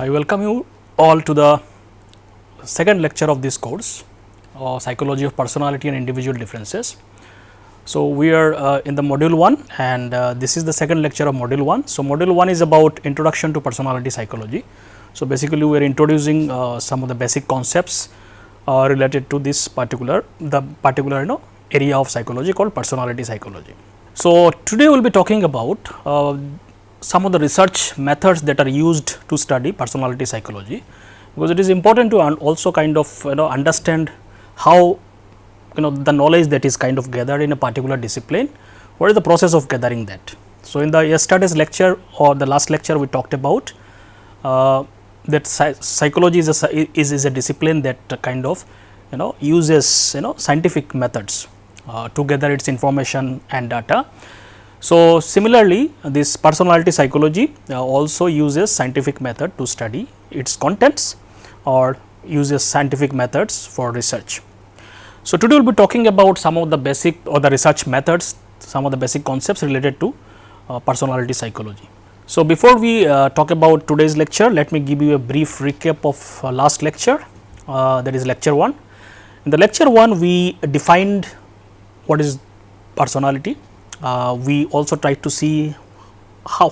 I welcome you all to the second lecture of this course, Psychology of Personality and Individual Differences. So, we are in the module 1 and this is the second lecture of module 1. So, module 1 is about Introduction to Personality Psychology. So, basically we are introducing some of the basic concepts related to this particular area of psychology called personality psychology. So, today we will be talking about some of the research methods that are used to study personality psychology, because it is important to also kind of understand how the knowledge that is kind of gathered in a particular discipline, what is the process of gathering that. So, in the yesterday's lecture or the last lecture we talked about that psychology is a discipline that kind of uses scientific methods to gather its information and data. So, similarly this personality psychology also uses scientific method to study its contents or uses scientific methods for research. So, today we will be talking about some of the basic or the research methods, some of the basic concepts related to personality psychology. So, before we talk about today's lecture, let me give you a brief recap of last lecture, that is lecture 1. In the lecture 1 we defined what is personality. We also tried to see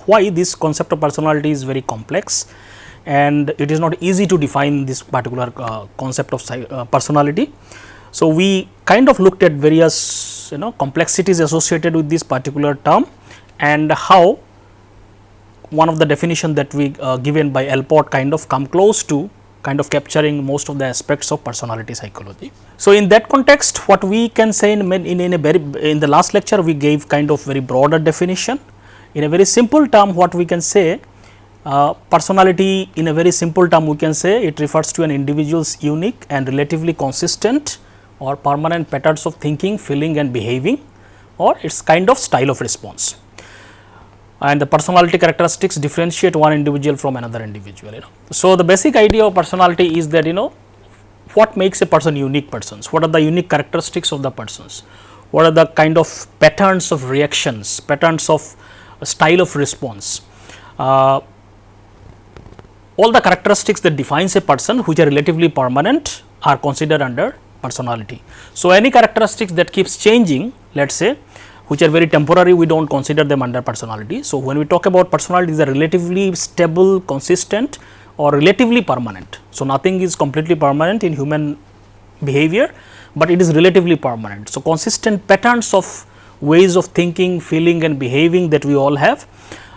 why this concept of personality is very complex and it is not easy to define this particular concept of personality. So, we kind of looked at various complexities associated with this particular term and how one of the definition that we given by Allport kind of come close to kind of capturing most of the aspects of personality psychology. So, in that context what we can say in the last lecture we gave kind of very broader definition. In a very simple term what we can say, personality in a very simple term we can say it refers to an individual's unique and relatively consistent or permanent patterns of thinking, feeling and behaving, or its kind of style of response. And the personality characteristics differentiate one individual from another individual. So, the basic idea of personality is that what makes a person unique persons, what are the unique characteristics of the persons, what are the kind of patterns of reactions, patterns of style of response, all the characteristics that defines a person which are relatively permanent are considered under personality. So, any characteristics that keeps changing, let us say, which are very temporary, we do not consider them under personality. So, when we talk about personality, these are relatively stable, consistent or relatively permanent. So, nothing is completely permanent in human behavior, but it is relatively permanent. So, consistent patterns of ways of thinking, feeling and behaving that we all have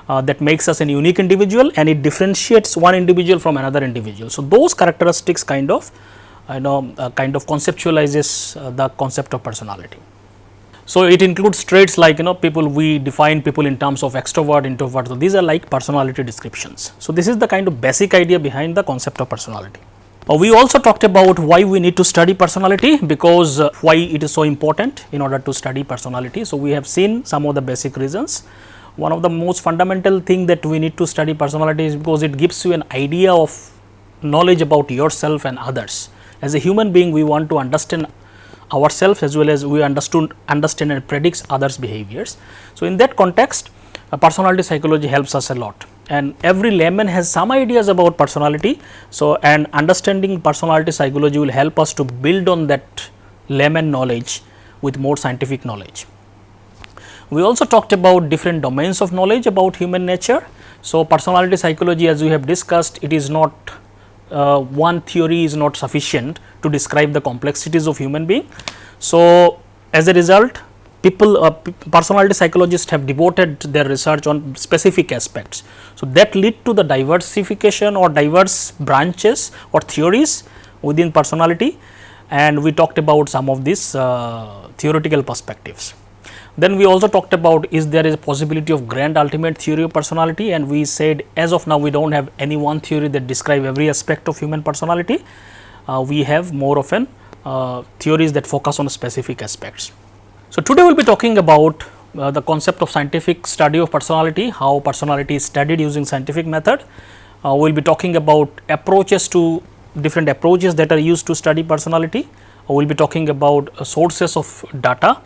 that makes us a unique individual and it differentiates one individual from another individual. So, those characteristics kind of conceptualizes the concept of personality. So, it includes traits like people, we define people in terms of extrovert, introvert. So, these are like personality descriptions. So, this is the kind of basic idea behind the concept of personality. We also talked about why we need to study personality, because why it is so important in order to study personality. So, we have seen some of the basic reasons. One of the most fundamental thing that we need to study personality is because it gives you an idea of knowledge about yourself and others. As a human being, we want to understand ourselves as well as we understand and predicts others behaviors. So, in that context personality psychology helps us a lot, and every layman has some ideas about personality. So, and understanding personality psychology will help us to build on that layman knowledge with more scientific knowledge. We also talked about different domains of knowledge about human nature. So, personality psychology, as we have discussed, it is not one theory is not sufficient to describe the complexities of human being. So, as a result personality psychologists have devoted their research on specific aspects. So, that lead to the diversification or diverse branches or theories within personality, and we talked about some of these theoretical perspectives. Then we also talked about is there is a possibility of grand ultimate theory of personality, and we said as of now we do not have any one theory that describe every aspect of human personality. We have more often theories that focus on specific aspects. So, today we will be talking about the concept of scientific study of personality, how personality is studied using scientific method. We will be talking about different approaches that are used to study personality. We will be talking about sources of data,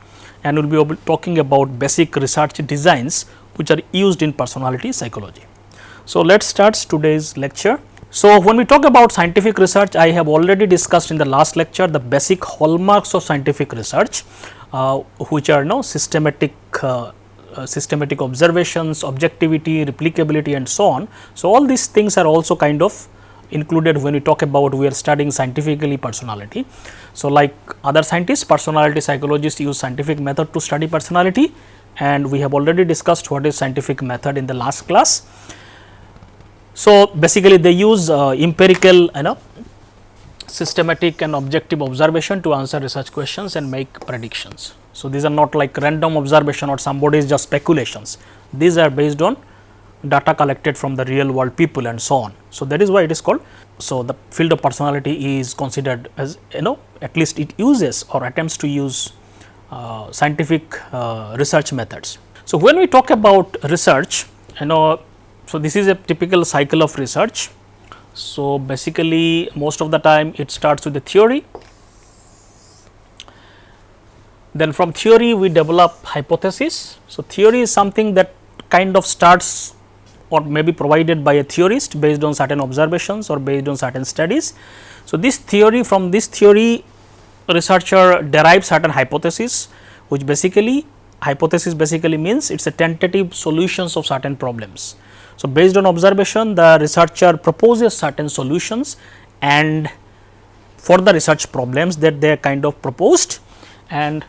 and we will be talking about basic research designs which are used in personality psychology. So, let us start today's lecture So, when we talk about scientific research, I have already discussed in the last lecture the basic hallmarks of scientific research, which are systematic observations, objectivity, replicability and so on. So, all these things are also kind of included when we talk about we are studying scientifically personality. So, like other scientists, personality psychologists use scientific method to study personality, and we have already discussed what is scientific method in the last class. So, basically they use empirical systematic and objective observation to answer research questions and make predictions. So, these are not like random observation or somebody is just speculations, these are based on data collected from the real world people and so on. So, that is why it is called. So, the field of personality is considered as at least it uses or attempts to use scientific research methods. So, when we talk about research, so this is a typical cycle of research. So, basically most of the time it starts with the theory, then from theory we develop hypothesis. So, theory is something that kind of starts or may be provided by a theorist based on certain observations or based on certain studies. So, this theory, from this theory researcher derives certain hypothesis, which basically hypothesis basically means it is a tentative solutions of certain problems. So, based on observation the researcher proposes certain solutions, and for the research problems that they are kind of proposed, and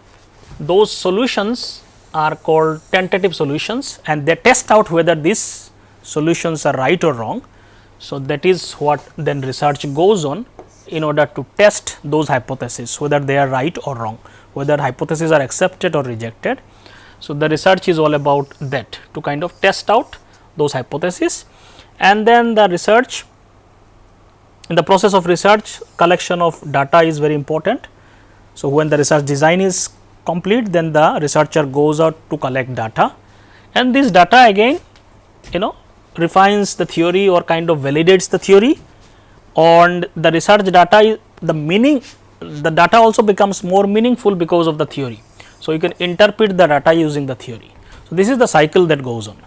those solutions are called tentative solutions, and they test out whether these solutions are right or wrong. So, that is what then research goes on in order to test those hypotheses whether they are right or wrong, whether hypotheses are accepted or rejected. So, the research is all about that, to kind of test out those hypotheses, and then the research, in the process of research collection of data is very important. So, when the research design is complete, then the researcher goes out to collect data, and this data again refines the theory or kind of validates the theory, and the research data, the data also becomes more meaningful because of the theory. So, you can interpret the data using the theory. So, this is the cycle that goes on: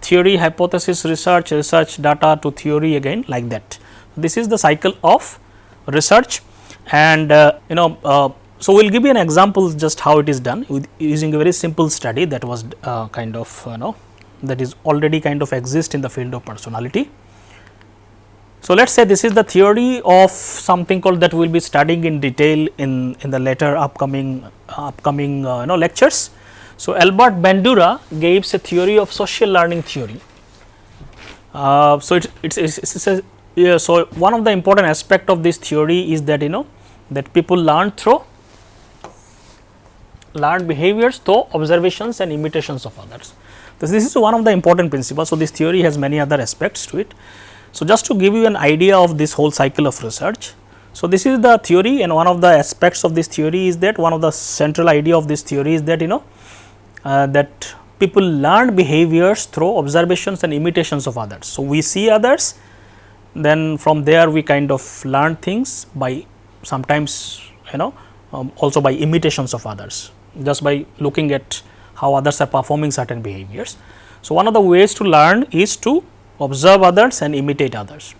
theory, hypothesis, research, research, data to theory, again like that. This is the cycle of research, and so we will give you an example just how it is done with using a very simple study that was kind of that is already kind of exist in the field of personality. So, let us say this is the theory of something called that we will be studying in detail in the later upcoming lectures. So, Albert Bandura gives a theory of social learning theory. So, so one of the important aspect of this theory is that that people learn behaviors through observations and imitations of others. So, this is one of the important principles. So, this theory has many other aspects to it. So, just to give you an idea of this whole cycle of research. So, this is the theory, and one of the aspects of this theory is that one of the central idea of this theory is that that people learn behaviors through observations and imitations of others. So, we see others, then from there we kind of learn things by sometimes also by imitations of others, just by looking at how others are performing certain behaviors. So, one of the ways to learn is to observe others and imitate others.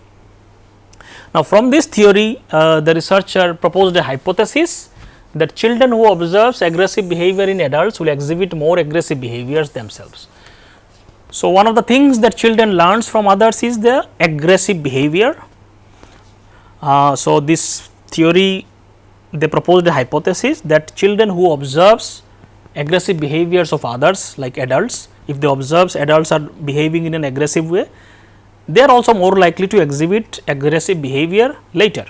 Now, from this theory the researcher proposed a hypothesis that children who observes aggressive behavior in adults will exhibit more aggressive behaviors themselves. So, one of the things that children learns from others is the aggressive behavior. So, this theory, they proposed a hypothesis that children who observes aggressive behaviors of others like adults, if they observe adults are behaving in an aggressive way, they are also more likely to exhibit aggressive behavior later,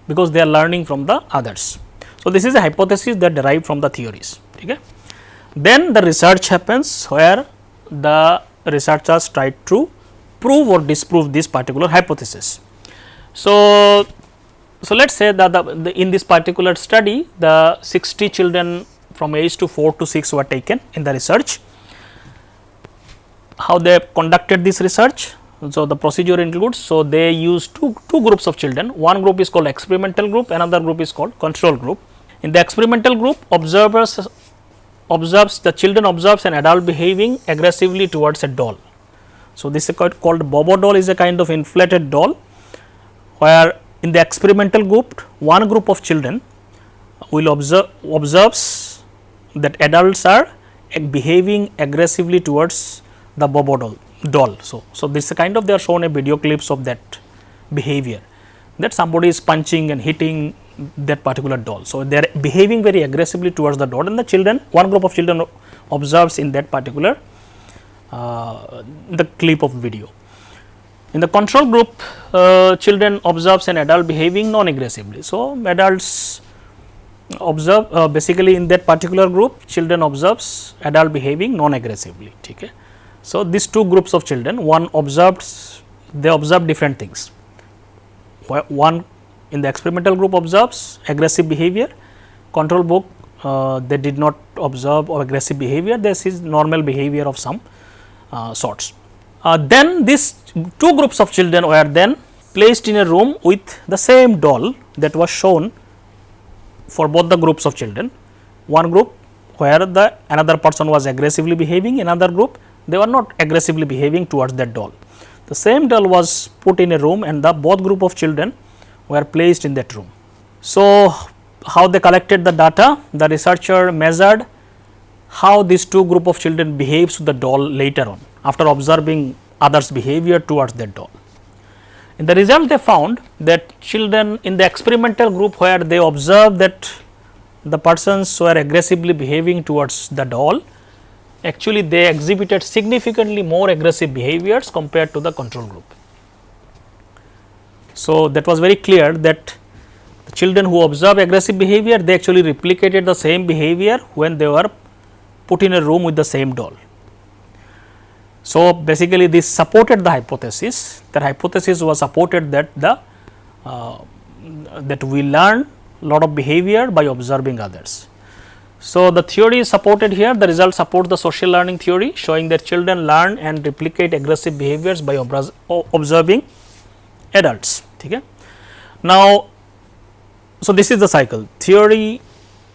because they are learning from the others. So, this is a hypothesis that derived from the theories. Okay. Then the research happens where the researchers try to prove or disprove this particular hypothesis. So, let us say that in this particular study the 60 children from age to 4 to 6 were taken in the research. How they conducted this research? So, the procedure includes, so they use two groups of children. One group is called experimental group, another group is called control group. In the experimental group, the children observes an adult behaving aggressively towards a doll. So, this is called Bobo doll, is a kind of inflated doll. where in the experimental group, one group of children will observes that adults are behaving aggressively towards the Bobo doll. So this is kind of they are shown a video clips of that behavior, that somebody is punching and hitting that particular doll. So they are behaving very aggressively towards the doll, and the children, one group of children observes in that particular the clip of video. In the control group, children observes an adult behaving non-aggressively. So adults observe basically in that particular group, children observes adult behaving non-aggressively. Okay. So these two groups of children, one observes, they observe different things. One in the experimental group observes aggressive behavior, control group they did not observe or aggressive behavior, this is normal behavior of some sorts. Then these two groups of children were then placed in a room with the same doll that was shown for both the groups of children. One group where the another person was aggressively behaving, another group they were not aggressively behaving towards that doll. The same doll was put in a room and the both group of children were placed in that room. So how they collected the data? The researcher measured how these two group of children behaves to the doll later on after observing others behavior towards that doll. In the result they found that children in the experimental group where they observed that the persons were aggressively behaving towards the doll, actually they exhibited significantly more aggressive behaviors compared to the control group. So that was very clear that the children who observed aggressive behavior, they actually replicated the same behavior when they were put in a room with the same doll. So basically this supported the hypothesis. That hypothesis was supported that the that we learn lot of behavior by observing others. So the theory is supported here. The results support the social learning theory, showing that children learn and replicate aggressive behaviors by observing adults. Okay. Now, so this is the cycle: theory,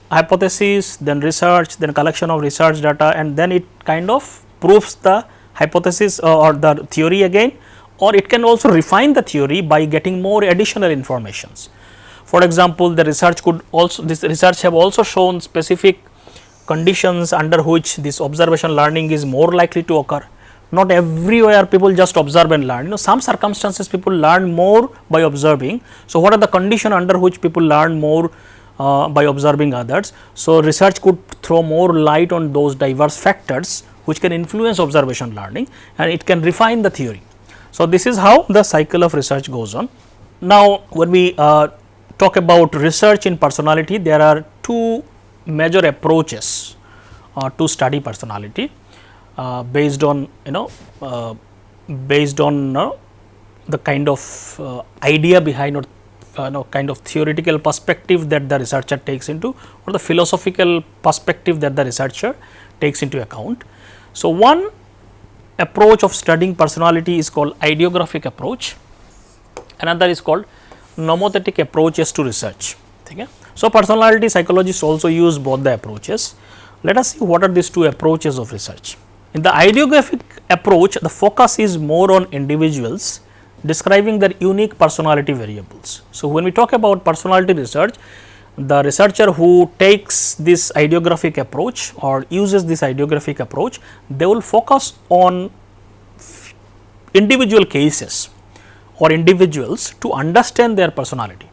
hypothesis, then research, then collection of research data, and then it kind of proves the hypothesis or the theory again, or it can also refine the theory by getting more additional informations. For example, the research could also, this research have also shown specific conditions under which this observation learning is more likely to occur. Not everywhere people just observe and learn, some circumstances people learn more by observing. So what are the conditions under which people learn more by observing others? So research could throw more light on those diverse factors which can influence observation learning, and it can refine the theory. So this is how the cycle of research goes on. Now when we talk about research in personality, there are two major approaches to study personality based on the kind of idea behind or kind of theoretical perspective that the researcher takes into, or the philosophical perspective that the researcher takes into account. So one approach of studying personality is called ideographic approach, another is called nomothetic approaches to research. Okay. So personality psychologists also use both the approaches. Let us see what are these two approaches of research. In the ideographic approach, the focus is more on individuals describing their unique personality variables. So when we talk about personality research, the researcher who takes this ideographic approach or uses this ideographic approach, they will focus on individual cases or individuals to understand their personality.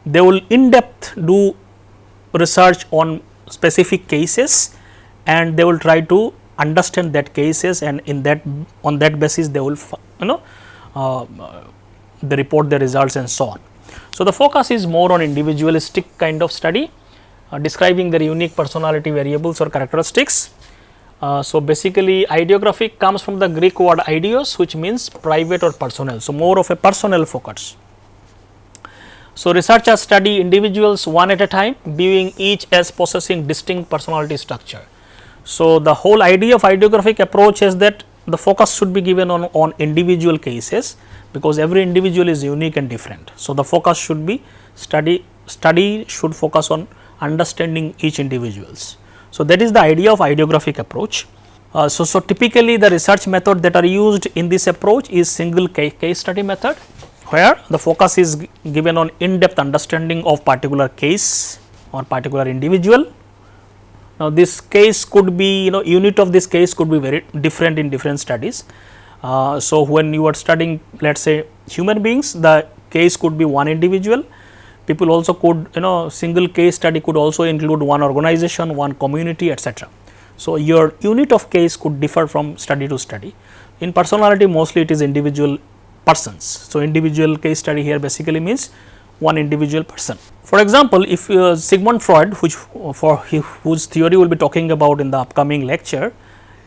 They will in depth do research on specific cases, and they will try to understand that cases, and in that, on that basis they will they report the results and so on. So the focus is more on individualistic kind of study, describing their unique personality variables or characteristics. So basically ideographic comes from the Greek word eidos, which means private or personal. So more of a personal focus. So researchers study individuals one at a time, viewing each as possessing distinct personality structure. So the whole idea of ideographic approach is that the focus should be given on individual cases, because every individual is unique and different. So the focus should be study should focus on understanding each individuals. So that is the idea of ideographic approach. So typically the research method that are used in this approach is single case study method, where the focus is given on in-depth understanding of particular case or particular individual. Now, this case could be, unit of this case could be very different in different studies. So, when you are studying, let us say human beings, the case could be one individual. People also could, single case study could also include one organization, one community, etc. So, your unit of case could differ from study to study. In personality, mostly it is individual persons. So, individual case study here basically means one individual person. For example, if Sigmund Freud, whose theory we will be talking about in the upcoming lecture,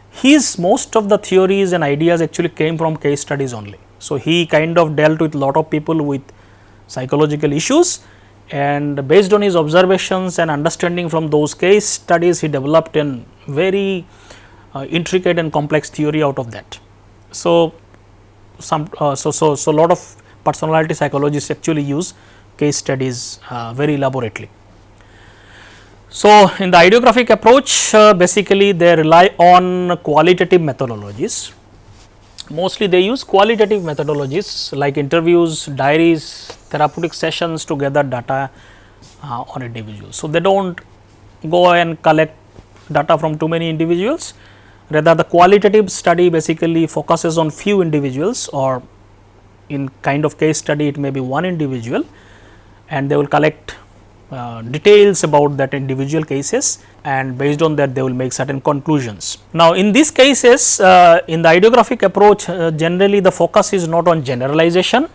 his most of the theories and ideas actually came from case studies only. So, he kind of dealt with lot of people with psychological issues, and based on his observations and understanding from those case studies, he developed a very intricate and complex theory out of that. So, lot of personality psychologists actually use case studies very elaborately. So, in the ideographic approach, basically they rely on qualitative methodologies. Mostly they use qualitative methodologies like interviews, diaries, therapeutic sessions to gather data on individuals. So, they do not go and collect data from too many individuals, rather the qualitative study basically focuses on few individuals, or in kind of case study it may be one individual, and they will collect details about that individual cases, and based on that they will make certain conclusions. Now, in these cases in the ideographic approach, generally the focus is not on generalization.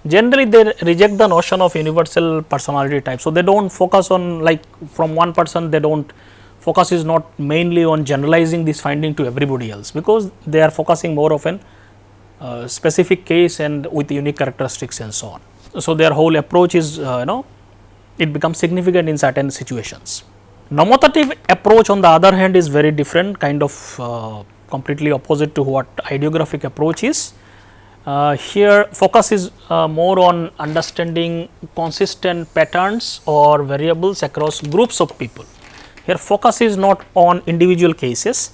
Generally they reject the notion of universal personality type. So, they do not focus on, like from one person, they do not focus is not mainly on generalizing this finding to everybody else, because they are focusing more of an specific case and with unique characteristics and so on. So, their whole approach is it becomes significant in certain situations. Nomothetic approach on the other hand is very different, kind of completely opposite to what ideographic approach is. Here focus is more on understanding consistent patterns or variables across groups of people. Here focus is not on individual cases,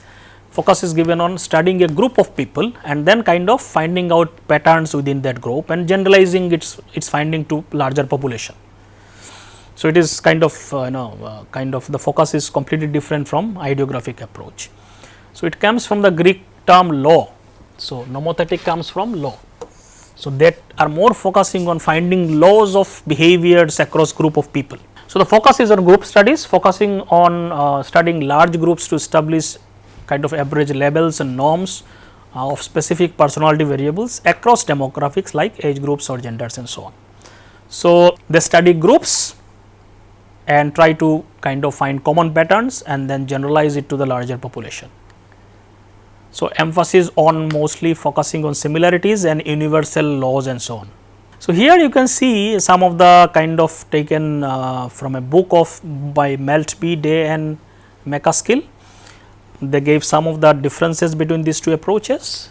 focus is given on studying a group of people and then kind of finding out patterns within that group and generalizing its finding to larger population. So, it is kind of the focus is completely different from ideographic approach. So, it comes from the Greek term law. So, nomothetic comes from law. So, that are more focusing on finding laws of behaviors across group of people. So, the focus is on group studies, focusing on studying large groups to establish kind of average levels and norms of specific personality variables across demographics like age groups or genders and so on. So, they study groups and try to kind of find common patterns and then generalize it to the larger population. So, emphasis on mostly focusing on similarities and universal laws and so on. So, here you can see some of the kind of taken from a book by Maltby, Day and MacAskill. They gave some of the differences between these two approaches.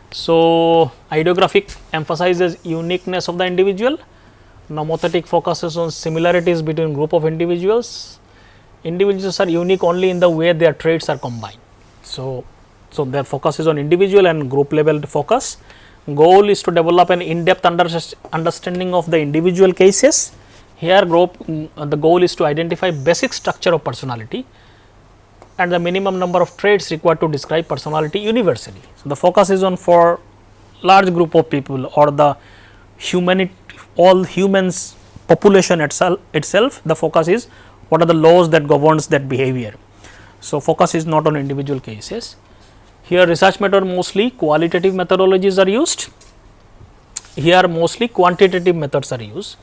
So, ideographic emphasizes uniqueness of the individual, nomothetic focuses on similarities between group of individuals. Individuals are unique only in the way their traits are combined. So, their focus is on individual and group level focus. Goal is to develop an in-depth understanding of the individual cases. Here the goal is to identify basic structure of personality and the minimum number of traits required to describe personality universally. So, the focus is on for large group of people or the all humans population itself, the focus is what are the laws that governs that behavior. So, focus is not on individual cases. Here research method mostly qualitative methodologies are used, here mostly quantitative methods are used,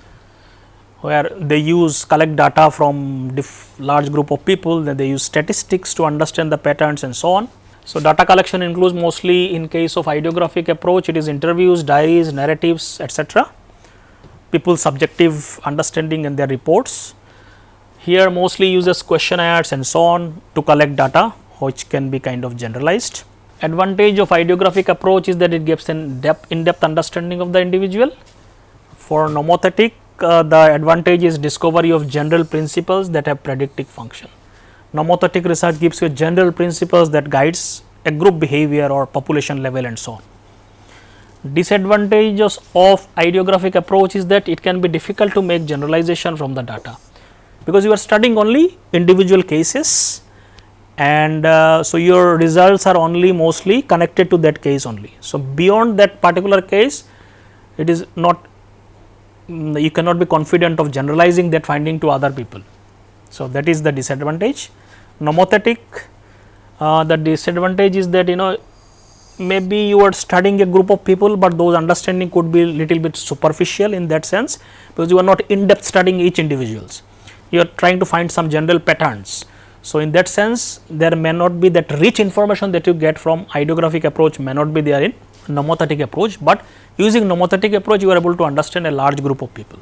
where they collect data from large group of people, then they use statistics to understand the patterns and so on. So, data collection includes mostly in case of ideographic approach, it is interviews, diaries, narratives, etc. People's subjective understanding and their reports. Here mostly uses questionnaires and so on to collect data which can be kind of generalized. Advantage of ideographic approach is that it gives an in-depth understanding of the individual. For nomothetic, the advantage is discovery of general principles that have predictive function. Nomothetic research gives you general principles that guides a group behavior or population level and so on. Disadvantages of ideographic approach is that it can be difficult to make generalization from the data, because you are studying only individual cases, and so your results are only mostly connected to that case only. So, beyond that particular case, it is not, you cannot be confident of generalizing that finding to other people. So, that is the disadvantage. Nomothetic, the disadvantage is that maybe you are studying a group of people, but those understanding could be little bit superficial in that sense, because you are not in depth studying each individuals, you are trying to find some general patterns. So, in that sense there may not be that rich information that you get from ideographic approach, may not be there in nomothetic approach, but using nomothetic approach you are able to understand a large group of people,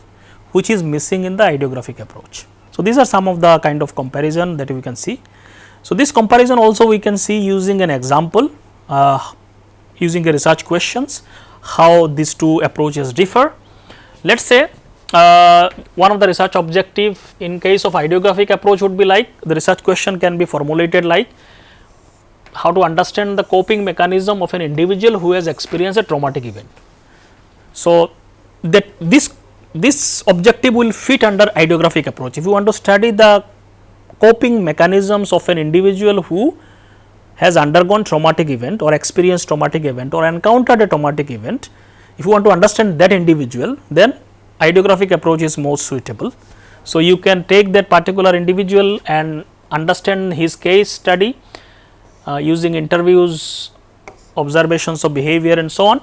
which is missing in the ideographic approach. So, these are some of the kind of comparison that we can see. So, this comparison also we can see using an example, using a research questions, how these two approaches differ. Let us say one of the research objective in case of ideographic approach would be like, the research question can be formulated like how to understand the coping mechanism of an individual who has experienced a traumatic event. So, that this objective will fit under ideographic approach. If you want to study the coping mechanisms of an individual who has undergone traumatic event or experienced traumatic event or encountered a traumatic event, if you want to understand that individual, then ideographic approach is most suitable. So, you can take that particular individual and understand his case study using interviews, observations of behavior and so on.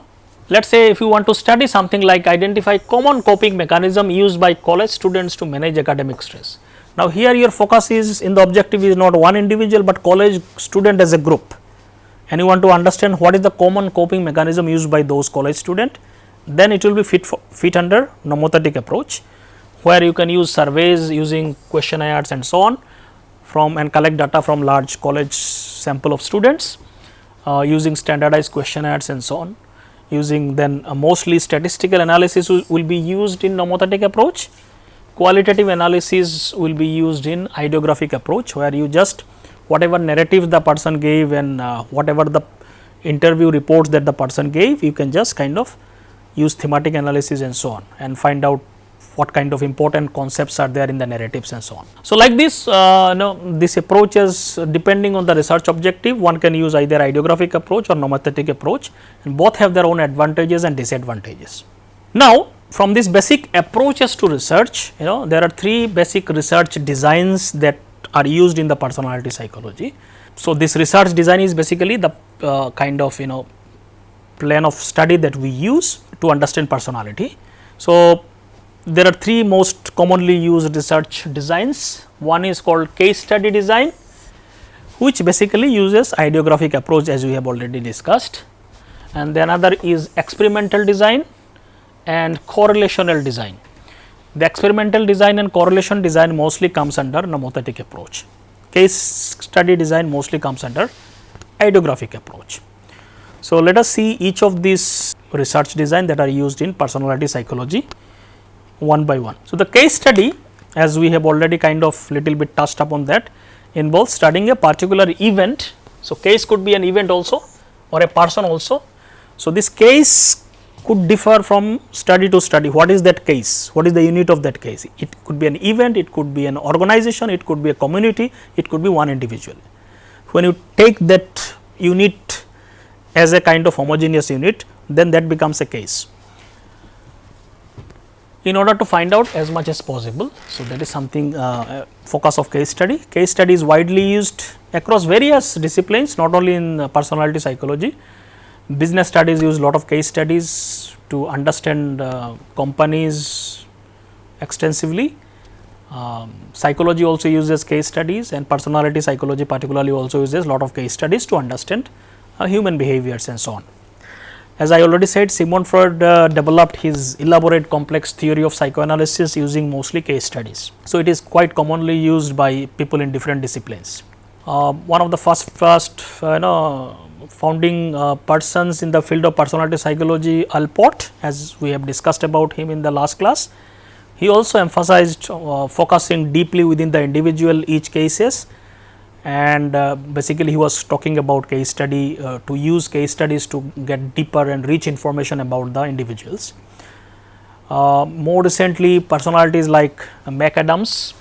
Let us say if you want to study something like identify common coping mechanism used by college students to manage academic stress. Now, here your focus is in the objective is not one individual, but college student as a group, and you want to understand what is the common coping mechanism used by those college student, then it will be fit under nomothetic approach, where you can use surveys using questionnaires and so on and collect data from large college sample of students using standardized questionnaires and so on. Using then mostly statistical analysis will be used in nomothetic approach. Qualitative analysis will be used in ideographic approach, where you just whatever narrative the person gave and whatever the interview reports that the person gave, you can just kind of use thematic analysis and so on, and find out what kind of important concepts are there in the narratives and so on. So, like this this approaches depending on the research objective, one can use either ideographic approach or nomothetic approach, and both have their own advantages and disadvantages. Now, from these basic approaches to research, there are three basic research designs that are used in the personality psychology. So, this research design is basically the kind of plan of study that we use to understand personality. So, there are three most commonly used research designs. One is called case study design, which basically uses ideographic approach, as we have already discussed, and the another is experimental design and correlational design. The experimental design and correlation design mostly comes under nomothetic approach. Case study design mostly comes under ideographic approach. So, let us see each of these research design that are used in personality psychology one by one. So, the case study, as we have already kind of little bit touched upon that, involves studying a particular event. So, case could be an event also or a person also. So, this case could differ from study to study. What is that case? What is the unit of that case? It could be an event, it could be an organization, it could be a community, it could be one individual. When you take that unit as a kind of homogeneous unit, then that becomes a case. In order to find out as much as possible, so that is something focus of case study. Case study is widely used across various disciplines, not only in personality psychology. Business studies use lot of case studies to understand companies extensively. Psychology also uses case studies, and personality psychology particularly also uses lot of case studies to understand human behaviors and so on. As I already said, Sigmund Freud developed his elaborate complex theory of psychoanalysis using mostly case studies. So, it is quite commonly used by people in different disciplines. One of the first founding persons in the field of personality psychology, Allport, as we have discussed about him in the last class, he also emphasized focusing deeply within the individual each cases, and basically he was talking about case study, to use case studies to get deeper and rich information about the individuals. More recently, personalities like McAdams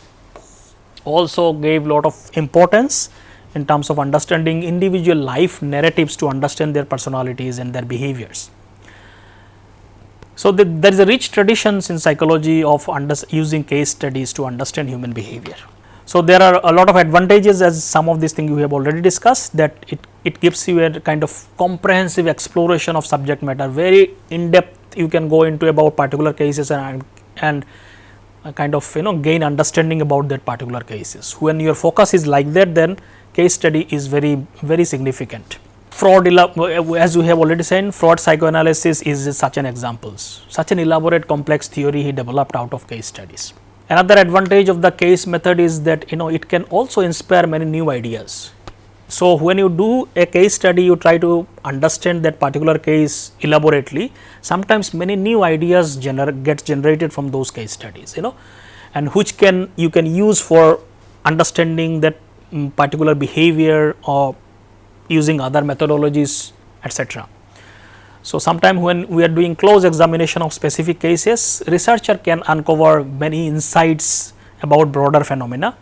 also gave lot of importance in terms of understanding individual life narratives to understand their personalities and their behaviors. So, there is a rich traditions in psychology of using case studies to understand human behavior. So, there are a lot of advantages, as some of these things we have already discussed, that it gives you a kind of comprehensive exploration of subject matter, very in depth you can go into about particular cases and kind of gain understanding about that particular cases. When your focus is like that, then case study is very significant. Freud, as we have already said, Freud psychoanalysis is such an example, such an elaborate complex theory he developed out of case studies. Another advantage of the case method is that it can also inspire many new ideas. So, when you do a case study, you try to understand that particular case elaborately. Sometimes many new ideas get generated from those case studies, and which you can use for understanding that particular behavior or using other methodologies, etc. So, sometimes when we are doing close examination of specific cases, researcher can uncover many insights about broader phenomena.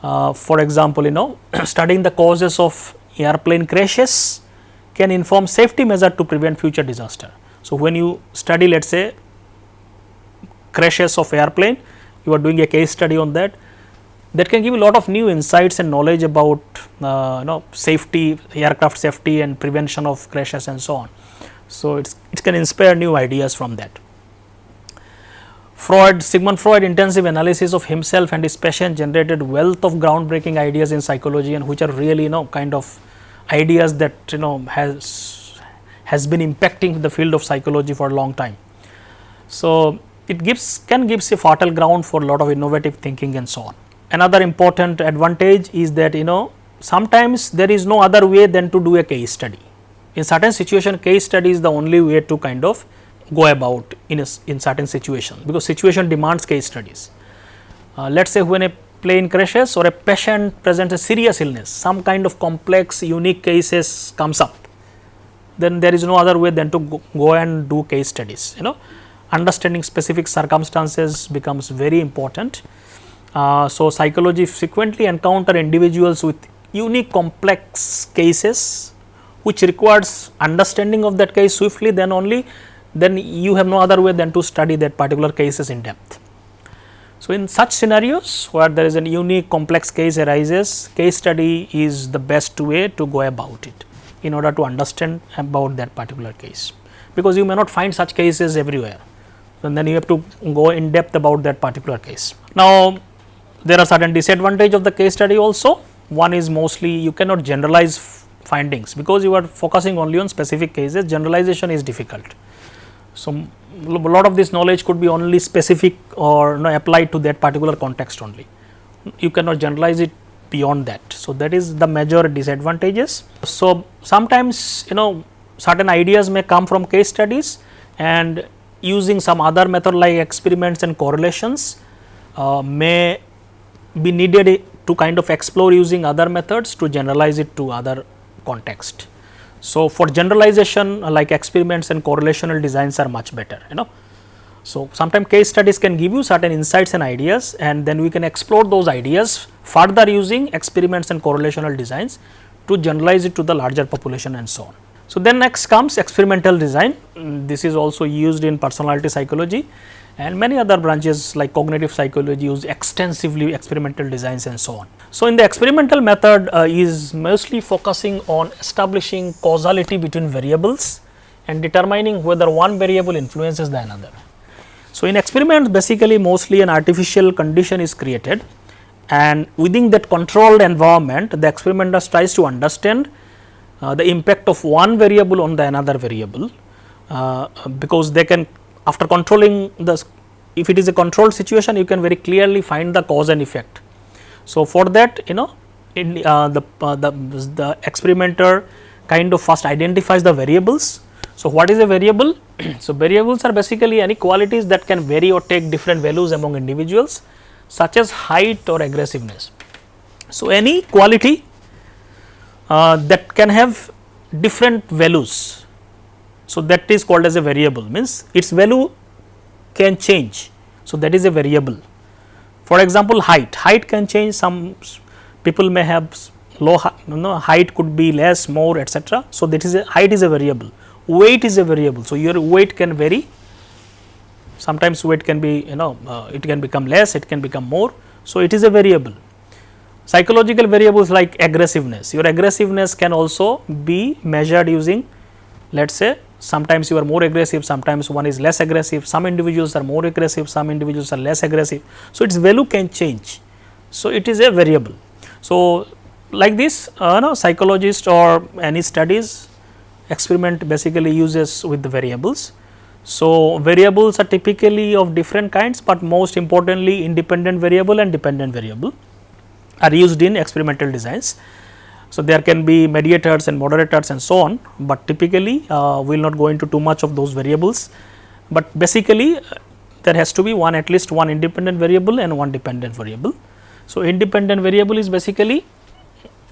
For example, studying the causes of airplane crashes can inform safety measures to prevent future disaster. So, when you study, let us say, crashes of airplane, you are doing a case study on that, that can give you a lot of new insights and knowledge about safety, aircraft safety and prevention of crashes and so on. So, it can inspire new ideas from that. Sigmund Freud intensive analysis of himself and his patient generated wealth of groundbreaking ideas in psychology, and which are really kind of ideas that has been impacting the field of psychology for a long time. So, it can give a fertile ground for a lot of innovative thinking and so on. Another important advantage is that sometimes there is no other way than to do a case study. In certain situation, case study is the only way to kind of go about in certain situations, because situation demands case studies. Let us say when a plane crashes or a patient presents a serious illness, some kind of complex unique cases comes up, then there is no other way than to go and do case studies. Understanding specific circumstances becomes very important. So, psychology frequently encounter individuals with unique complex cases, which requires understanding of that case swiftly, then you have no other way than to study that particular cases in depth. So, in such scenarios where there is a unique complex case arises, case study is the best way to go about it in order to understand about that particular case, because you may not find such cases everywhere, and then you have to go in depth about that particular case. Now, there are certain disadvantages of the case study also. One is mostly you cannot generalize findings, because you are focusing only on specific cases, generalization is difficult. So, a lot of this knowledge could be only specific or applied to that particular context only. You cannot generalize it beyond that. So, that is the major disadvantages. So, sometimes certain ideas may come from case studies, and using some other method like experiments and correlations may be needed to kind of explore using other methods to generalize it to other context. So, for generalization like experiments and correlational designs are much better. So, sometimes case studies can give you certain insights and ideas, and then we can explore those ideas further using experiments and correlational designs to generalize it to the larger population and so on. So, then next comes experimental design. This is also used in personality psychology, and many other branches like cognitive psychology use extensively experimental designs and so on. So, in the experimental method is mostly focusing on establishing causality between variables and determining whether one variable influences the another. So, in experiments basically mostly an artificial condition is created, and within that controlled environment the experimenter tries to understand the impact of one variable on the another variable, because they can, after controlling if it is a controlled situation, you can very clearly find the cause and effect. So, for that the experimenter kind of first identifies the variables. So, what is a variable? So, variables are basically any qualities that can vary or take different values among individuals, such as height or aggressiveness. So, any quality that can have different values. So, that is called as a variable, means its value can change. So, that is a variable. For example, height can change, some people may have low height could be less, more, etc. So, that is a height is a variable, weight is a variable. So, your weight can vary, sometimes weight can be it can become less, it can become more. So, it is a variable. Psychological variables like aggressiveness, your aggressiveness can also be measured using, let us say, sometimes you are more aggressive, sometimes one is less aggressive, some individuals are more aggressive, some individuals are less aggressive. So, its value can change. So, it is a variable. So, like this psychologist or any studies experiment basically uses with the variables. So, variables are typically of different kinds, but most importantly independent variable and dependent variable are used in experimental designs. So, there can be mediators and moderators and so on, but typically we will not go into too much of those variables, but basically there has to be at least one independent variable and one dependent variable. So, independent variable is basically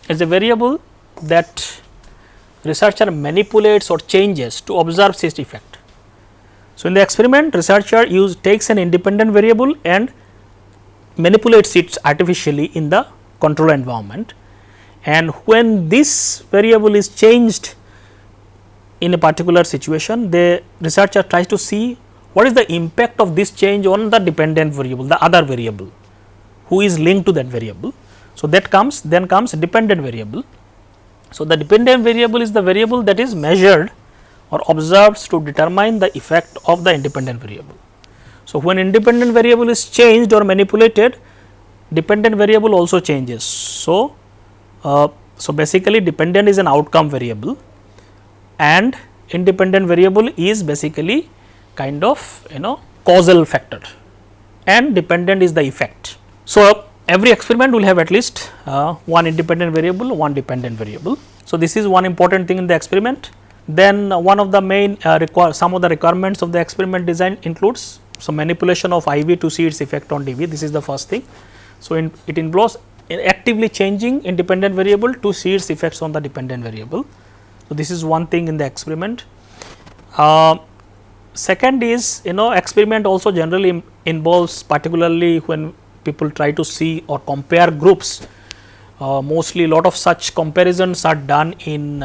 a variable that researcher manipulates or changes to observe its effect. So, in the experiment researcher takes an independent variable and manipulates it artificially in the control environment, and when this variable is changed in a particular situation, the researcher tries to see what is the impact of this change on the dependent variable, the other variable who is linked to that variable. So, that then comes dependent variable. So, the dependent variable is the variable that is measured or observed to determine the effect of the independent variable. So, when independent variable is changed or manipulated, dependent variable also changes. So, basically dependent is an outcome variable and independent variable is basically kind of causal factor and dependent is the effect. So, every experiment will have at least one independent variable, one dependent variable. So, this is one important thing in the experiment. Then one of the main some of the requirements of the experiment design includes some manipulation of IV to see its effect on DV. This is the first thing. So, it involves actively changing independent variable to see its effects on the dependent variable. So, this is one thing in the experiment. Second is experiment also generally involves, particularly when people try to see or compare groups, mostly a lot of such comparisons are done in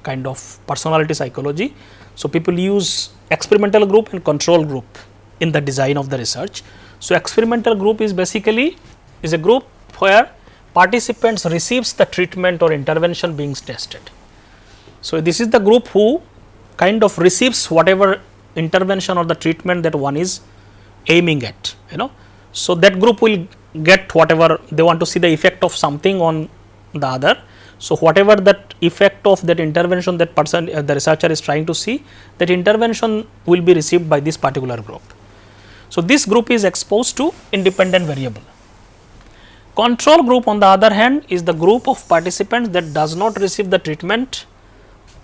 kind of personality psychology. So, people use experimental group and control group in the design of the research. So, experimental group is basically a group where participants receives the treatment or intervention being tested. So, this is the group who kind of receives whatever intervention or the treatment that one is aiming at. So, that group will get whatever they want to see, the effect of something on the other. So, whatever that effect of that intervention that person the researcher is trying to see, that intervention will be received by this particular group. So, this group is exposed to independent variable. Control group on the other hand is the group of participants that does not receive the treatment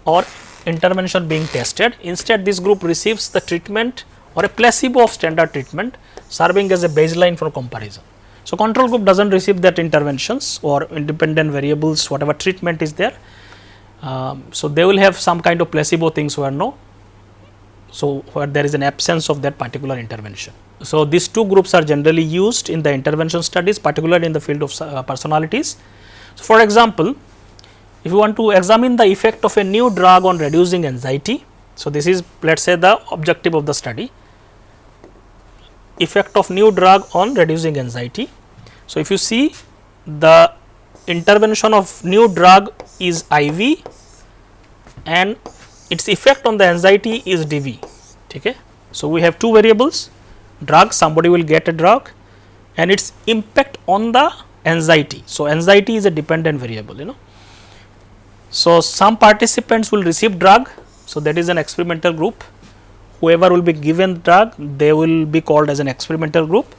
or intervention being tested. Instead, this group receives the treatment or a placebo of standard treatment serving as a baseline for comparison. So, control group does not receive that interventions or independent variables, whatever treatment is there. So, they will have some kind of placebo things where where there is an absence of that particular intervention. So, these two groups are generally used in the intervention studies, particularly in the field of personalities. So, for example, if you want to examine the effect of a new drug on reducing anxiety, so this is, let us say, the objective of the study, effect of new drug on reducing anxiety. So, if you see, the intervention of new drug is IV and its effect on the anxiety is DV. Okay. So, we have two variables, drug, somebody will get a drug and its impact on the anxiety. So, anxiety is a dependent variable. So, some participants will receive drug. So, that is an experimental group. Whoever will be given drug, they will be called as an experimental group,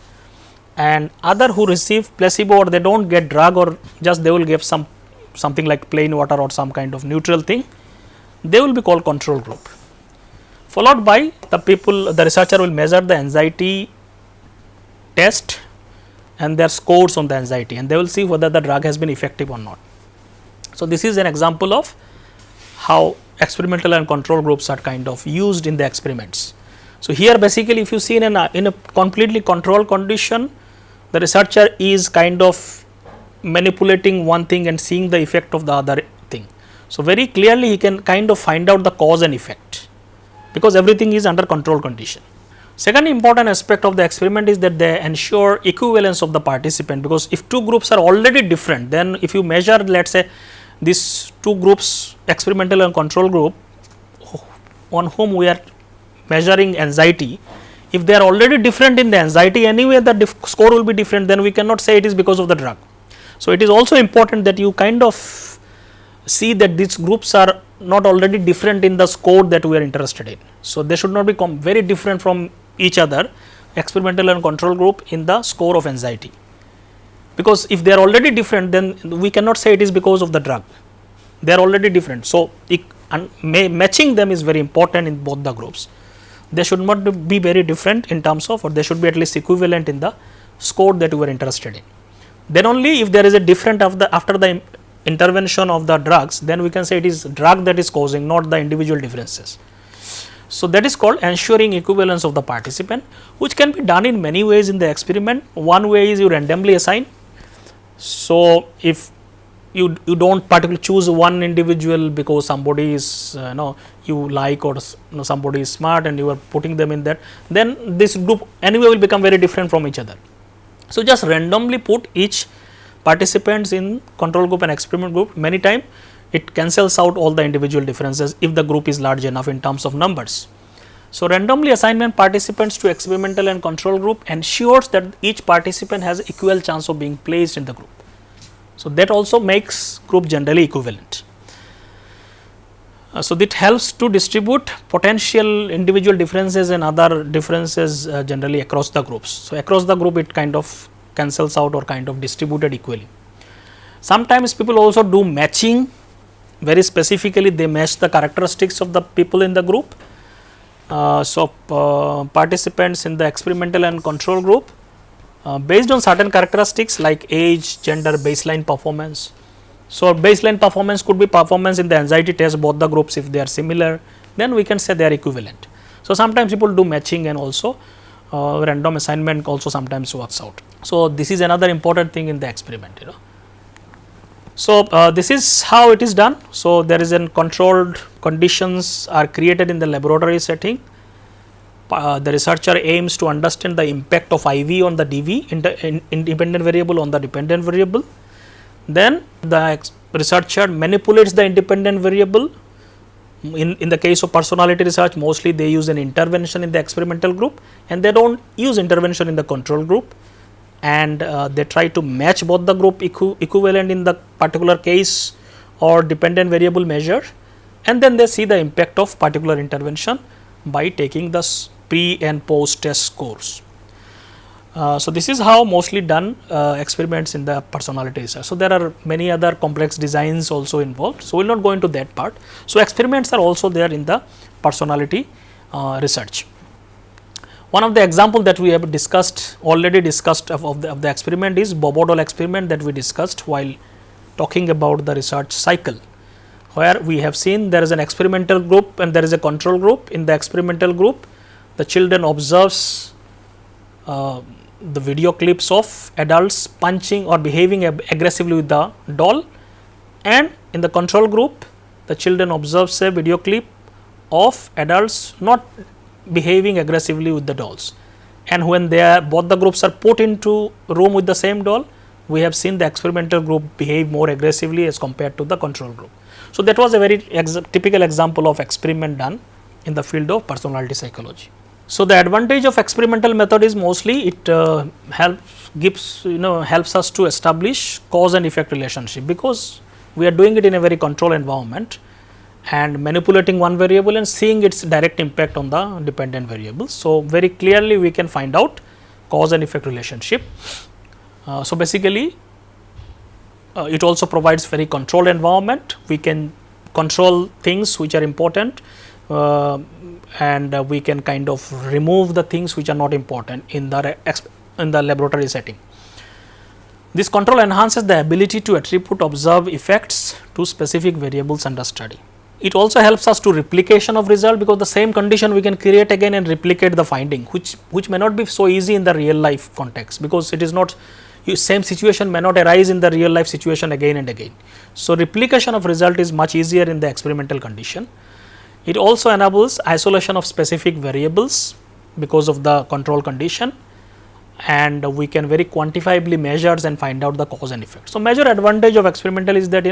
and other who receive placebo or they do not get drug or just they will give something like plain water or some kind of neutral thing, they will be called control group. Followed by the researcher will measure the anxiety test and their scores on the anxiety, and they will see whether the drug has been effective or not. So, this is an example of how experimental and control groups are kind of used in the experiments. So, here basically if you see in a completely controlled condition, the researcher is kind of manipulating one thing and seeing the effect of the other thing. So, very clearly he can kind of find out the cause and effect, because everything is under control condition. Second important aspect of the experiment is that they ensure equivalence of the participant, because if two groups are already different, then if you measure, let us say these two groups, experimental and control group, on whom we are measuring anxiety, if they are already different in the anxiety anyway, the score will be different, then we cannot say it is because of the drug. So, it is also important that you kind of see that these groups are not already different in the score that we are interested in. So, they should not be very different from each other, experimental and control group, in the score of anxiety, because if they are already different, then we cannot say it is because of the drug, they are already different. So, matching them is very important in both the groups. They should not be very different in terms of, or they should be at least equivalent in the score that we are interested in. Then only if there is a different after the intervention of the drugs, then we can say it is drug that is causing, not the individual differences. So, that is called ensuring equivalence of the participant, which can be done in many ways in the experiment. One way is you randomly assign. So, if you do not particularly choose one individual because somebody is you like, or somebody is smart and you are putting them in that, then this group anyway will become very different from each other. So, just randomly put each participants in control group and experiment group, many times it cancels out all the individual differences if the group is large enough in terms of numbers. So, randomly assignment participants to experimental and control group ensures that each participant has equal chance of being placed in the group. So, that also makes group generally equivalent. So, that helps to distribute potential individual differences and other differences generally across the groups. So, across the group it kind of cancels out or kind of distributed equally. Sometimes people also do matching, very specifically they match the characteristics of the people in the group. Participants in the experimental and control group, based on certain characteristics like age, gender, baseline performance. So, baseline performance could be performance in the anxiety test, both the groups if they are similar, then we can say they are equivalent. So, sometimes people do matching, and also random assignment also sometimes works out. So, this is another important thing in the experiment. So, this is how it is done. So, there is a controlled conditions are created in the laboratory setting. The researcher aims to understand the impact of IV on the DV, independent variable on the dependent variable. Then the researcher manipulates the independent variable. In the case of personality research, mostly they use an intervention in the experimental group, and they do not use intervention in the control group, and they try to match both the group equivalent in the particular case or dependent variable measure, and then they see the impact of particular intervention by taking the pre and post test scores. So, this is how mostly done experiments in the personality research. So, there are many other complex designs also involved. So, we will not go into that part. So, experiments are also there in the personality research. One of the example that we have already discussed of the experiment is Bobo-Doll experiment that we discussed while talking about the research cycle, where we have seen there is an experimental group and there is a control group. In the experimental group, the children observes the video clips of adults punching or behaving aggressively with the doll, and in the control group the children observes a video clip of adults not behaving aggressively with the dolls. And when both the groups are put into room with the same doll, we have seen the experimental group behave more aggressively as compared to the control group. So, that was a very typical example of experiment done in the field of personality psychology. So, the advantage of experimental method is mostly it helps us to establish cause and effect relationship, because we are doing it in a very controlled environment and manipulating one variable and seeing its direct impact on the dependent variables. So, very clearly we can find out cause and effect relationship. So, basically it also provides very controlled environment. We can control things which are important, and we can kind of remove the things which are not important in the laboratory setting. This control enhances the ability to attribute observed effects to specific variables under study. It also helps us to replication of result, because the same condition we can create again and replicate the finding, which may not be so easy in the real life context, because it is not same situation may not arise in the real life situation again and again. So, replication of result is much easier in the experimental condition. It also enables isolation of specific variables because of the control condition, and we can very quantifiably measure and find out the cause and effect. So, major advantage of experimental is that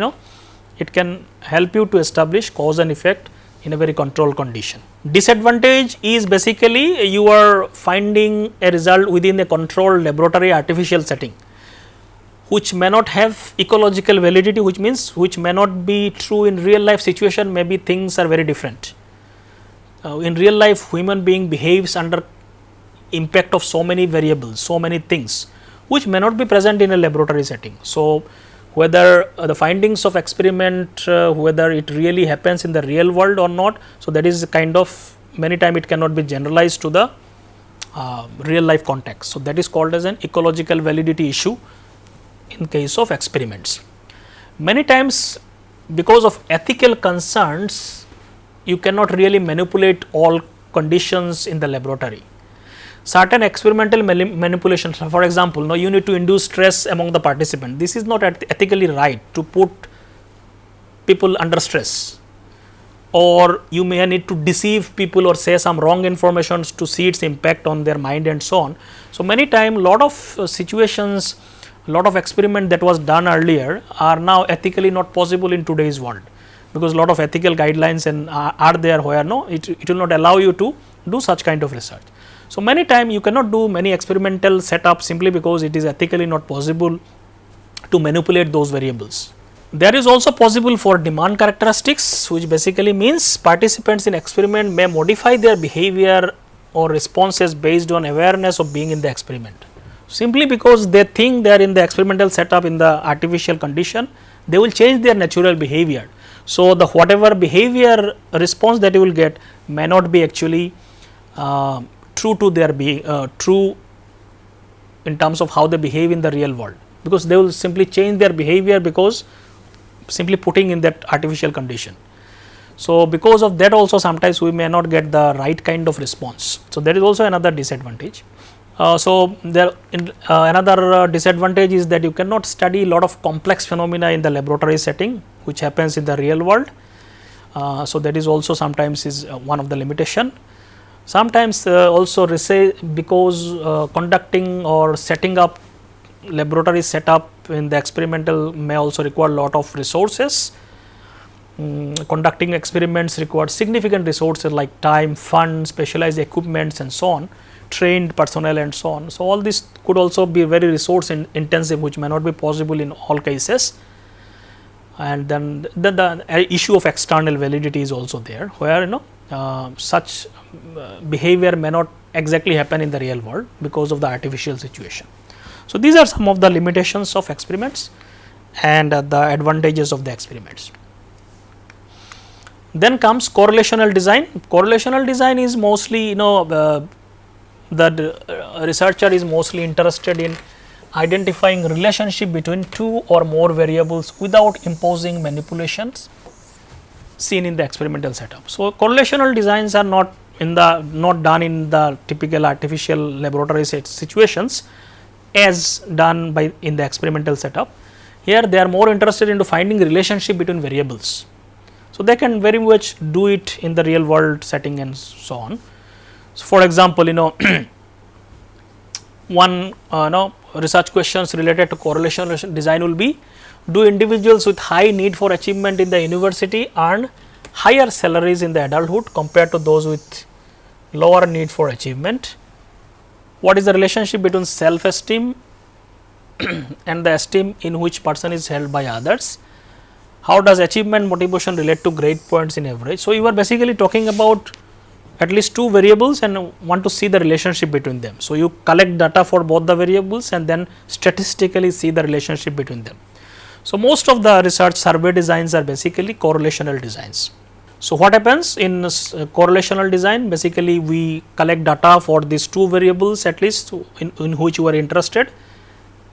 it can help you to establish cause and effect in a very controlled condition. Disadvantage is basically you are finding a result within a controlled laboratory artificial setting, which may not have ecological validity, which means which may not be true in real life situation. Maybe things are very different. In real life, human being behaves under impact of so many variables, so many things, which may not be present in a laboratory setting. So, whether the findings of experiment, whether it really happens in the real world or not. So, that is kind of many time it cannot be generalized to the real life context. So, that is called as an ecological validity issue in case of experiments. Many times because of ethical concerns, you cannot really manipulate all conditions in the laboratory. Certain experimental manipulations, for example, now you need to induce stress among the participants. This is not ethically right to put people under stress, or you may need to deceive people or say some wrong information to see its impact on their mind and so on. So, many times lot of situations, lot of experiment that was done earlier are now ethically not possible in today's world, because lot of ethical guidelines and are there where it will not allow you to do such kind of research. So, many times you cannot do many experimental setups simply because it is ethically not possible to manipulate those variables. There is also possible for demand characteristics, which basically means participants in experiment may modify their behavior or responses based on awareness of being in the experiment. Simply because they think they are in the experimental setup in the artificial condition, they will change their natural behavior. So, the whatever behavior response that you will get may not be actually true to their true in terms of how they behave in the real world, because they will simply change their behavior because simply putting in that artificial condition. So, because of that also sometimes we may not get the right kind of response. So, that is also another disadvantage. So, there another disadvantage is that you cannot study lot of complex phenomena in the laboratory setting, which happens in the real world. So, that is also sometimes is one of the limitation. Sometimes also because conducting or setting up laboratory setup in the experimental may also require lot of resources. Conducting experiments require significant resources like time, funds, specialized equipments and so on, trained personnel and so on. So, all this could also be very resource intensive, which may not be possible in all cases. And then the issue of external validity is also there, where such behavior may not exactly happen in the real world because of the artificial situation. So, these are some of the limitations of experiments and the advantages of the experiments. Then comes correlational design. Correlational design is mostly the researcher is mostly interested in identifying relationship between two or more variables without imposing manipulations seen in the experimental setup. So, correlational designs are not done in the typical artificial laboratory situations as done in the experimental setup. Here they are more interested into finding relationship between variables. So, they can very much do it in the real world setting and so on. So, for example, one research questions related to correlational design will be, do individuals with high need for achievement in the university earn higher salaries in the adulthood compared to those with lower need for achievement? What is the relationship between self esteem and the esteem in which person is held by others? How does achievement motivation relate to grade points in average? So, you are basically talking about at least two variables and want to see the relationship between them. So, you collect data for both the variables and then statistically see the relationship between them. So, most of the research survey designs are basically correlational designs. So, what happens in correlational design? Basically, we collect data for these two variables at least in which you are interested,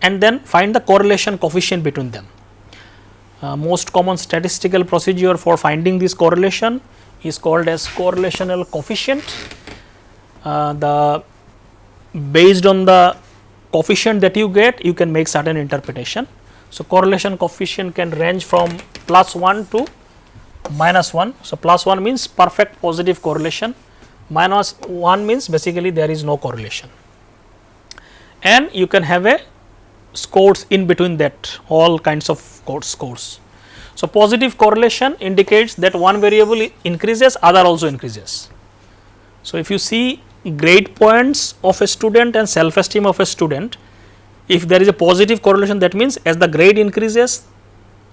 and then find the correlation coefficient between them. Most common statistical procedure for finding this correlation is called as correlational coefficient. Based on the coefficient that you get, you can make certain interpretation. So, correlation coefficient can range from +1 to -1. So, +1 means perfect positive correlation, -1 means basically there is no correlation, and you can have a scores in between that, all kinds of scores. So, positive correlation indicates that one variable increases, other also increases. So, if you see grade points of a student and self esteem of a student, if there is a positive correlation, that means as the grade increases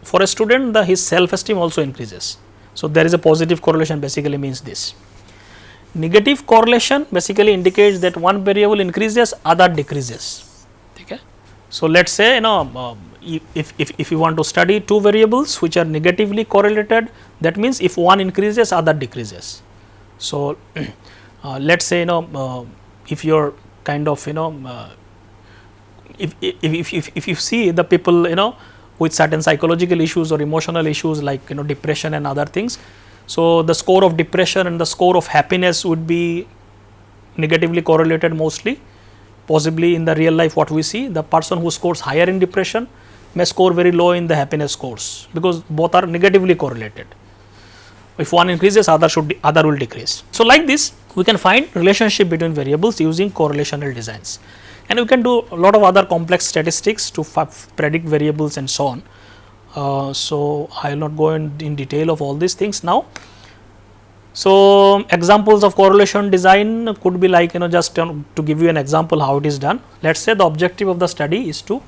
for a student, his self esteem also increases. So, there is a positive correlation, basically means this. Negative correlation basically indicates that one variable increases, other decreases. Okay. So, let us say if you want to study two variables which are negatively correlated, that means if one increases, other decreases. So, let us say if you are kind of if you see the people with certain psychological issues or emotional issues like depression and other things. So, the score of depression and the score of happiness would be negatively correlated mostly. Possibly in the real life what we see, the person who scores higher in depression may score very low in the happiness scores, because both are negatively correlated. If one increases, other will decrease. So, like this we can find relationship between variables using correlational designs, and we can do a lot of other complex statistics to predict variables and so on. So, I will not go in detail of all these things now. So, examples of correlation design could be like just to give you an example how it is done. Let us say the objective of the study is to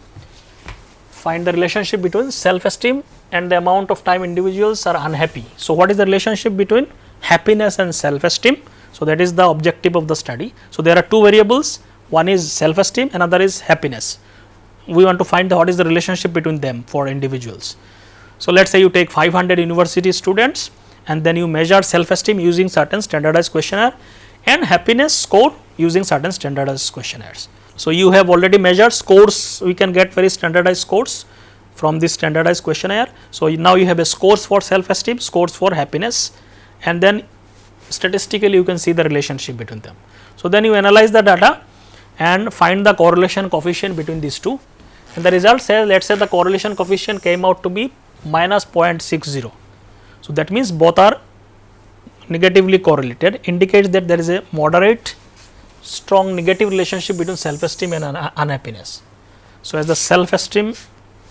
find the relationship between self esteem and the amount of time individuals are unhappy. So, what is the relationship between happiness and self esteem? So, that is the objective of the study. So, there are two variables, one is self esteem, another is happiness. We want to find what is the relationship between them for individuals. So, let us say you take 500 university students and then you measure self esteem using certain standardized questionnaire and happiness score using certain standardized questionnaires. So, you have already measured scores, we can get very standardized scores from this standardized questionnaire. So, now you have a scores for self esteem, scores for happiness, and then statistically you can see the relationship between them. So, then you analyze the data and find the correlation coefficient between these two, and the result says, let us say the correlation coefficient came out to be -0.60. So, that means both are negatively correlated, indicates that there is a moderate strong negative relationship between self esteem and unhappiness. So, as the self esteem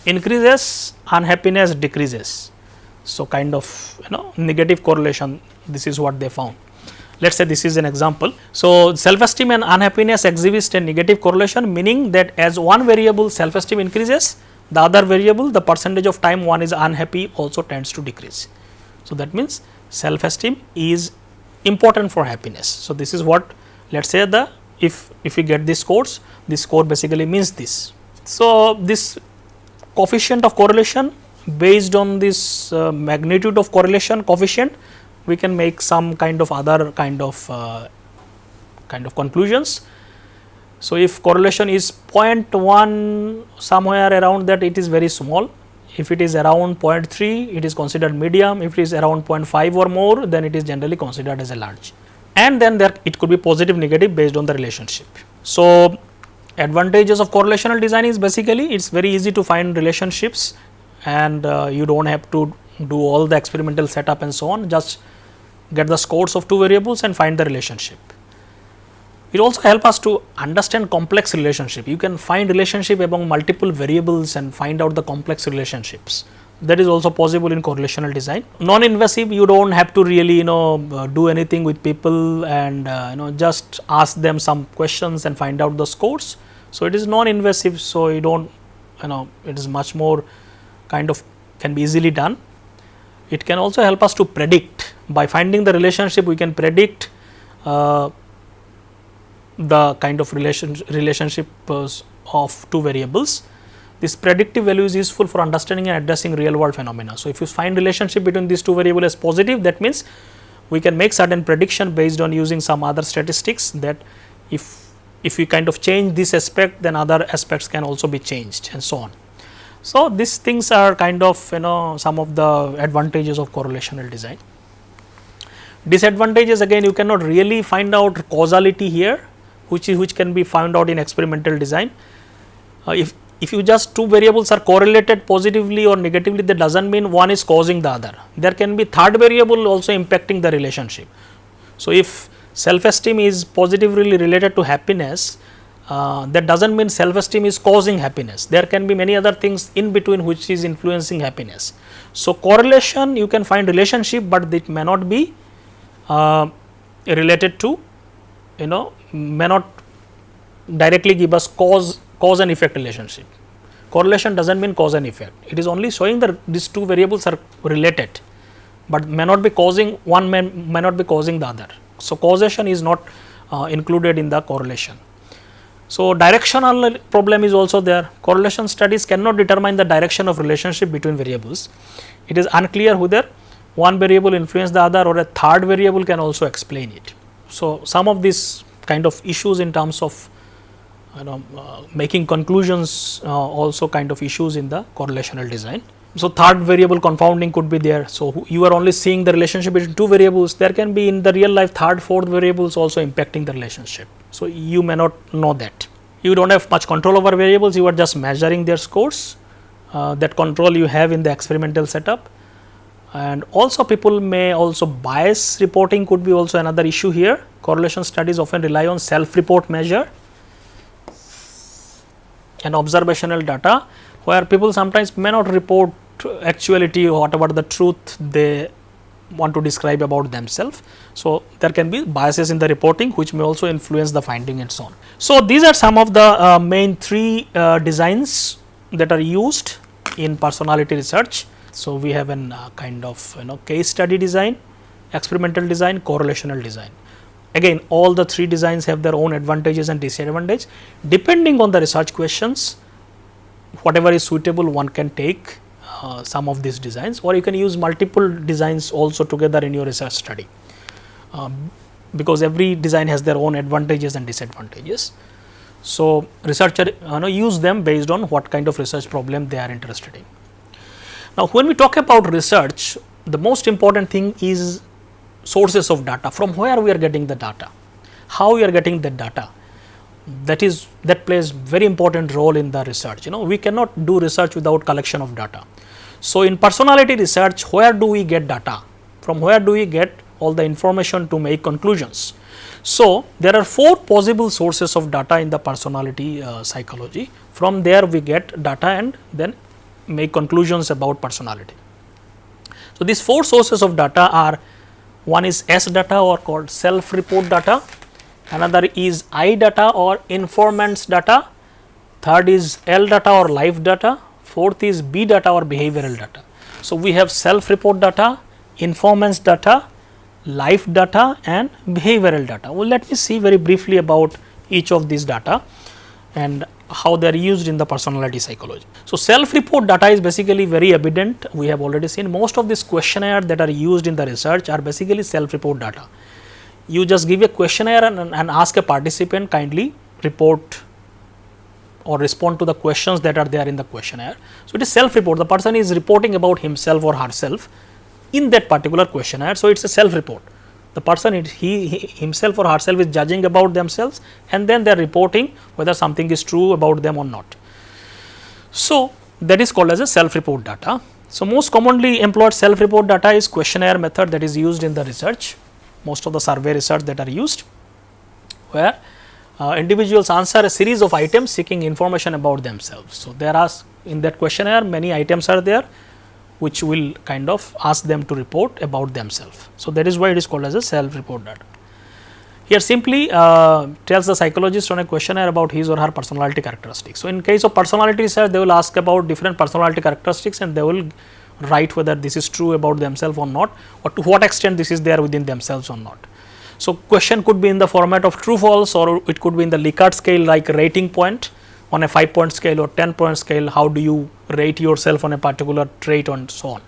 increases, unhappiness decreases. So, kind of negative correlation, this is what they found. Let us say this is an example. So, self esteem and unhappiness exhibit a negative correlation, meaning that as one variable self esteem increases, the other variable, the percentage of time one is unhappy, also tends to decrease. So, that means self esteem is important for happiness. So, this is what, let us say if we get this scores, this score basically means this. So, this coefficient of correlation, based on this magnitude of correlation coefficient, we can make some kind of other kind of conclusions. So, if correlation is 0.1 somewhere around that, it is very small. If it is around 0.3, it is considered medium. If it is around 0.5 or more, then it is generally considered as a large, and then there it could be positive, negative based on the relationship. So, advantages of correlational design is basically it is very easy to find relationships, and you do not have to do all the experimental setup and so on, just get the scores of two variables and find the relationship. It also helps us to understand complex relationship. You can find relationship among multiple variables and find out the complex relationships. That is also possible in correlational design. Non-invasive, you do not have to really do anything with people and just ask them some questions and find out the scores. So, it is non-invasive. So, you do not it is much more kind of can be easily done. It can also help us to predict. By finding the relationship, we can predict the kind of relationship of two variables. This predictive value is useful for understanding and addressing real world phenomena. So, if you find relationship between these two variables as positive, that means we can make certain prediction based on using some other statistics, that if we kind of change this aspect, then other aspects can also be changed and so on. So, these things are kind of some of the advantages of correlational design. Disadvantages, again, you cannot really find out causality here, which can be found out in experimental design. If you just two variables are correlated positively or negatively, that does not mean one is causing the other. There can be third variable also impacting the relationship. So, if self-esteem is positively related to happiness, that does not mean self-esteem is causing happiness. There can be many other things in between which is influencing happiness. So, correlation, you can find relationship, but it may not be related to, may not directly give us cause and effect relationship. Correlation does not mean cause and effect. It is only showing that these two variables are related, but may not be causing one, may not be causing the other. So, causation is not included in the correlation. So, directional problem is also there. Correlation studies cannot determine the direction of relationship between variables. It is unclear whether one variable influence the other or a third variable can also explain it. So, some of these kind of issues in terms of making conclusions also kind of issues in the correlational design. So, third variable confounding could be there. So, you are only seeing the relationship between two variables, there can be in the real life third, fourth variables also impacting the relationship. So, you may not know that. You do not have much control over variables, you are just measuring their scores, that control you have in the experimental setup. And also people may also bias reporting could be also another issue here. Correlation studies often rely on self-report measure and observational data, where people sometimes may not report actuality or whatever the truth they want to describe about themselves. So, there can be biases in the reporting which may also influence the finding and so on. So, these are some of the main three designs that are used in personality research. So, we have an kind of case study design, experimental design, correlational design. Again, all the three designs have their own advantages and disadvantages. Depending on the research questions, whatever is suitable, one can take some of these designs, or you can use multiple designs also together in your research study, because every design has their own advantages and disadvantages. So, researcher use them based on what kind of research problem they are interested in. Now, when we talk about research, the most important thing is sources of data, from where we are getting the data, how we are getting the data. That plays very important role in the research. We cannot do research without collection of data. So, in personality research, where do we get data? From where do we get all the information to make conclusions? So, there are four possible sources of data in the personality psychology. From there we get data and then make conclusions about personality. So, these four sources of data are, one is S data or called self-report data, another is I data or informants data, third is L data or life data, fourth is B data or behavioral data. So, we have self-report data, informants data, life data and behavioral data. Well, let me see very briefly about each of these data and how they are used in the personality psychology. So, self-report data is basically very evident. We have already seen most of these questionnaires that are used in the research are basically self-report data. You just give a questionnaire and ask a participant kindly report or respond to the questions that are there in the questionnaire. So, it is self-report, the person is reporting about himself or herself in that particular questionnaire. So, it is a self-report, the person he himself or herself is judging about themselves and then they are reporting whether something is true about them or not. So, that is called as a self-report data. So, most commonly employed self-report data is questionnaire method that is used in the research, most of the survey research that are used, where individuals answer a series of items seeking information about themselves. So, there are in that questionnaire many items are there which will kind of ask them to report about themselves. So, that is why it is called as a self-report data. Here simply tells the psychologist on a questionnaire about his or her personality characteristics. So, in case of personality research, they will ask about different personality characteristics and they will write whether this is true about themselves or not, or to what extent this is there within themselves or not. So, question could be in the format of true false, or it could be in the Likert scale like rating point on a 5-point scale or 10-point scale. How do you rate yourself on a particular trait and so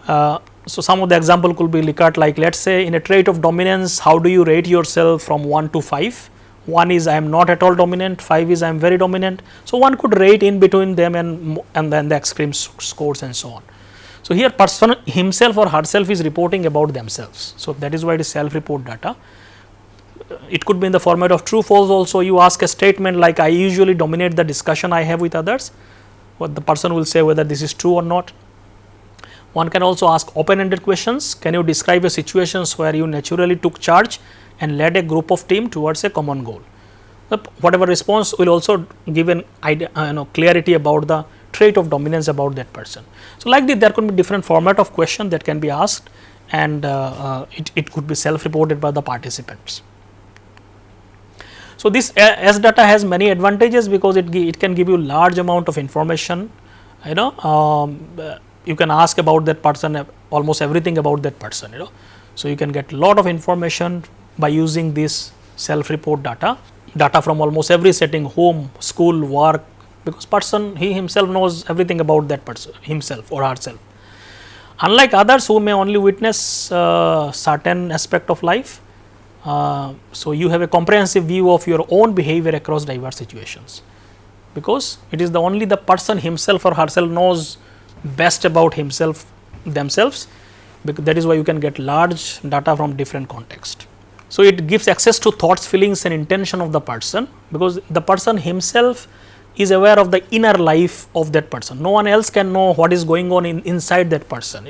on. So, some of the example could be Likert, like let us say in a trait of dominance, how do you rate yourself from 1 to 5 1 is I am not at all dominant, 5 is I am very dominant. So, one could rate in between them and then the extreme scores and so on. So, here person himself or herself is reporting about themselves. So, that is why it is self report data. It could be in the format of true false also. You ask a statement like I usually dominate the discussion I have with others, what the person will say whether this is true or not. One can also ask open ended questions. Can you describe a situations where you naturally took charge and led a group of team towards a common goal? Whatever response will also give an idea, clarity about the trait of dominance about that person. So, like this there could be different format of question that can be asked, and it could be self reported by the participants. So, this S data has many advantages because it can give you large amount of information. You can ask about that person almost everything about that person. So, you can get lot of information by using this self report data from almost every setting, home, school, work, because person he himself knows everything about that person himself or herself. Unlike others who may only witness certain aspect of life, so you have a comprehensive view of your own behavior across diverse situations, because it is only the person himself or herself knows best about himself themselves, because that is why you can get large data from different context. So, it gives access to thoughts, feelings and intention of the person, because the person himself is aware of the inner life of that person. No one else can know what is going on inside that person,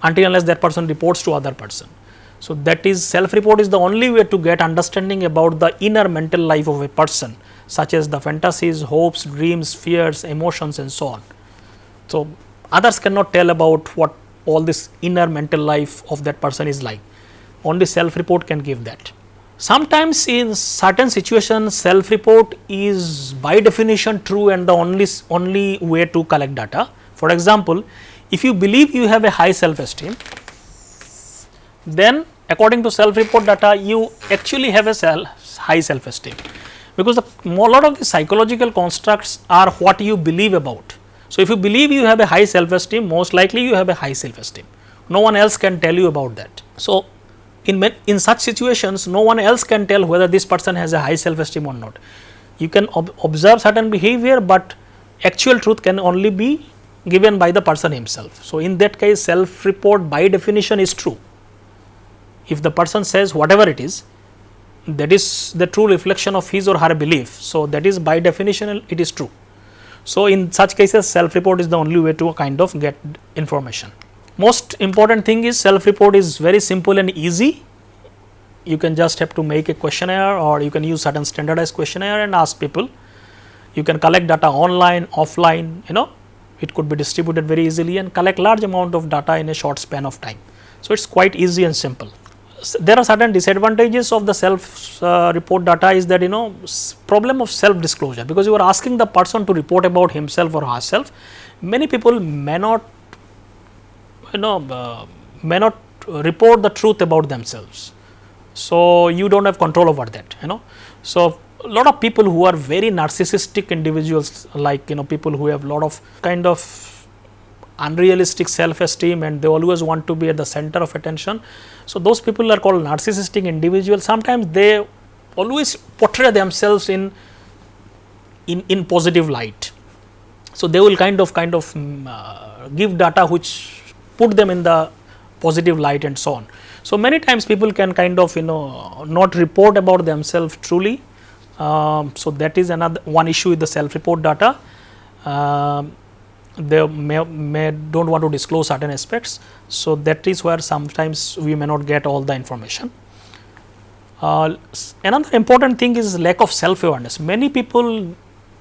until unless that person reports to other person. So, that is self report is the only way to get understanding about the inner mental life of a person, such as the fantasies, hopes, dreams, fears, emotions and so on. So, others cannot tell about what all this inner mental life of that person is like. Only self report can give that. Sometimes in certain situations self report is by definition true and the only way to collect data. For example, if you believe you have a high self esteem, then according to self report data you actually have a high self esteem, because a lot of the psychological constructs are what you believe about. So, if you believe you have a high self esteem, most likely you have a high self esteem. No one else can tell you about that. So, in such situations no one else can tell whether this person has a high self esteem or not. You can observe certain behavior, but actual truth can only be given by the person himself. So, in that case self report by definition is true. If the person says whatever it is, that is the true reflection of his or her belief. So, that is by definition it is true. So, in such cases self report is the only way to kind of get information. Most important thing is self report is very simple and easy. You can just have to make a questionnaire, or you can use certain standardized questionnaire and ask people. You can collect data online, offline, it could be distributed very easily and collect large amount of data in a short span of time. So, it is quite easy and simple. There are certain disadvantages of the self report data is that problem of self disclosure, because you are asking the person to report about himself or herself. Many people may not report the truth about themselves. So, you do not have control over that. So, a lot of people who are very narcissistic individuals, like people who have lot of kind of unrealistic self esteem and they always want to be at the center of attention. So, those people are called narcissistic individuals. Sometimes they always portray themselves in positive light. So, they will kind of give data which put them in the positive light and so on. So, many times people can kind of not report about themselves truly. So, that is another one issue with the self report data. They may do not want to disclose certain aspects. So, that is where sometimes we may not get all the information. Another important thing is lack of self awareness. Many people,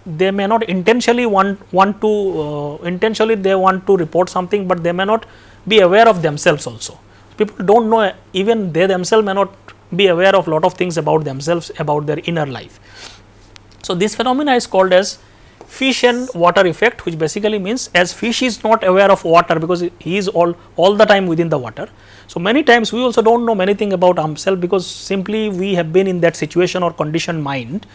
they may not intentionally want to report something, but they may not be aware of themselves also. People do not know, even they themselves may not be aware of lot of things about themselves, about their inner life. So, this phenomena is called as fish and water effect, which basically means as fish is not aware of water because he is all the time within the water. So, many times we also do not know many things about ourselves, because simply we have been in that situation or conditioned mind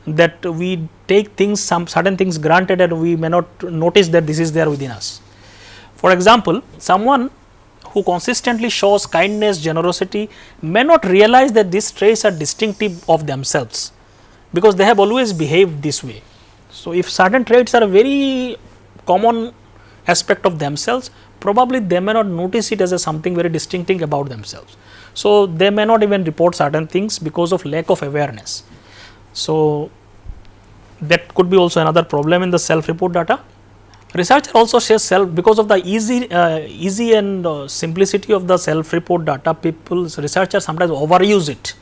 that we take things, certain things granted, and we may not notice that this is there within us. For example, someone who consistently shows kindness, generosity may not realize that these traits are distinctive of themselves, because they have always behaved this way. So, if certain traits are a very common aspect of themselves, probably they may not notice it as a something very distinctive about themselves. So, they may not even report certain things because of lack of awareness. So, that could be also another problem in the self-report data. Researcher also says self, because of the easy and simplicity of the self-report data, researchers sometimes overuse it,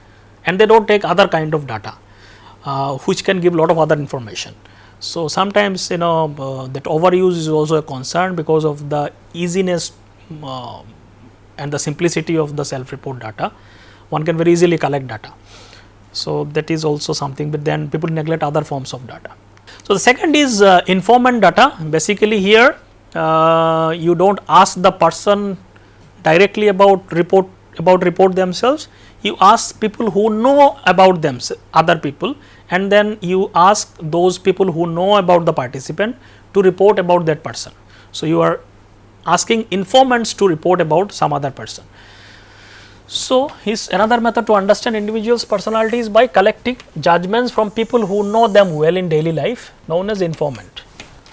and they don't take other kind of data, which can give lot of other information. So, sometimes that overuse is also a concern because of the easiness and the simplicity of the self-report data. One can very easily collect data. So, that is also something, but then people neglect other forms of data. So, the second is informant data. Basically, here you do not ask the person directly about report themselves. You ask people who know about themselves, other people, and then you ask those people who know about the participant to report about that person. So, you are asking informants to report about some other person. So, his another method to understand individuals' personalities by collecting judgments from people who know them well in daily life, known as informant.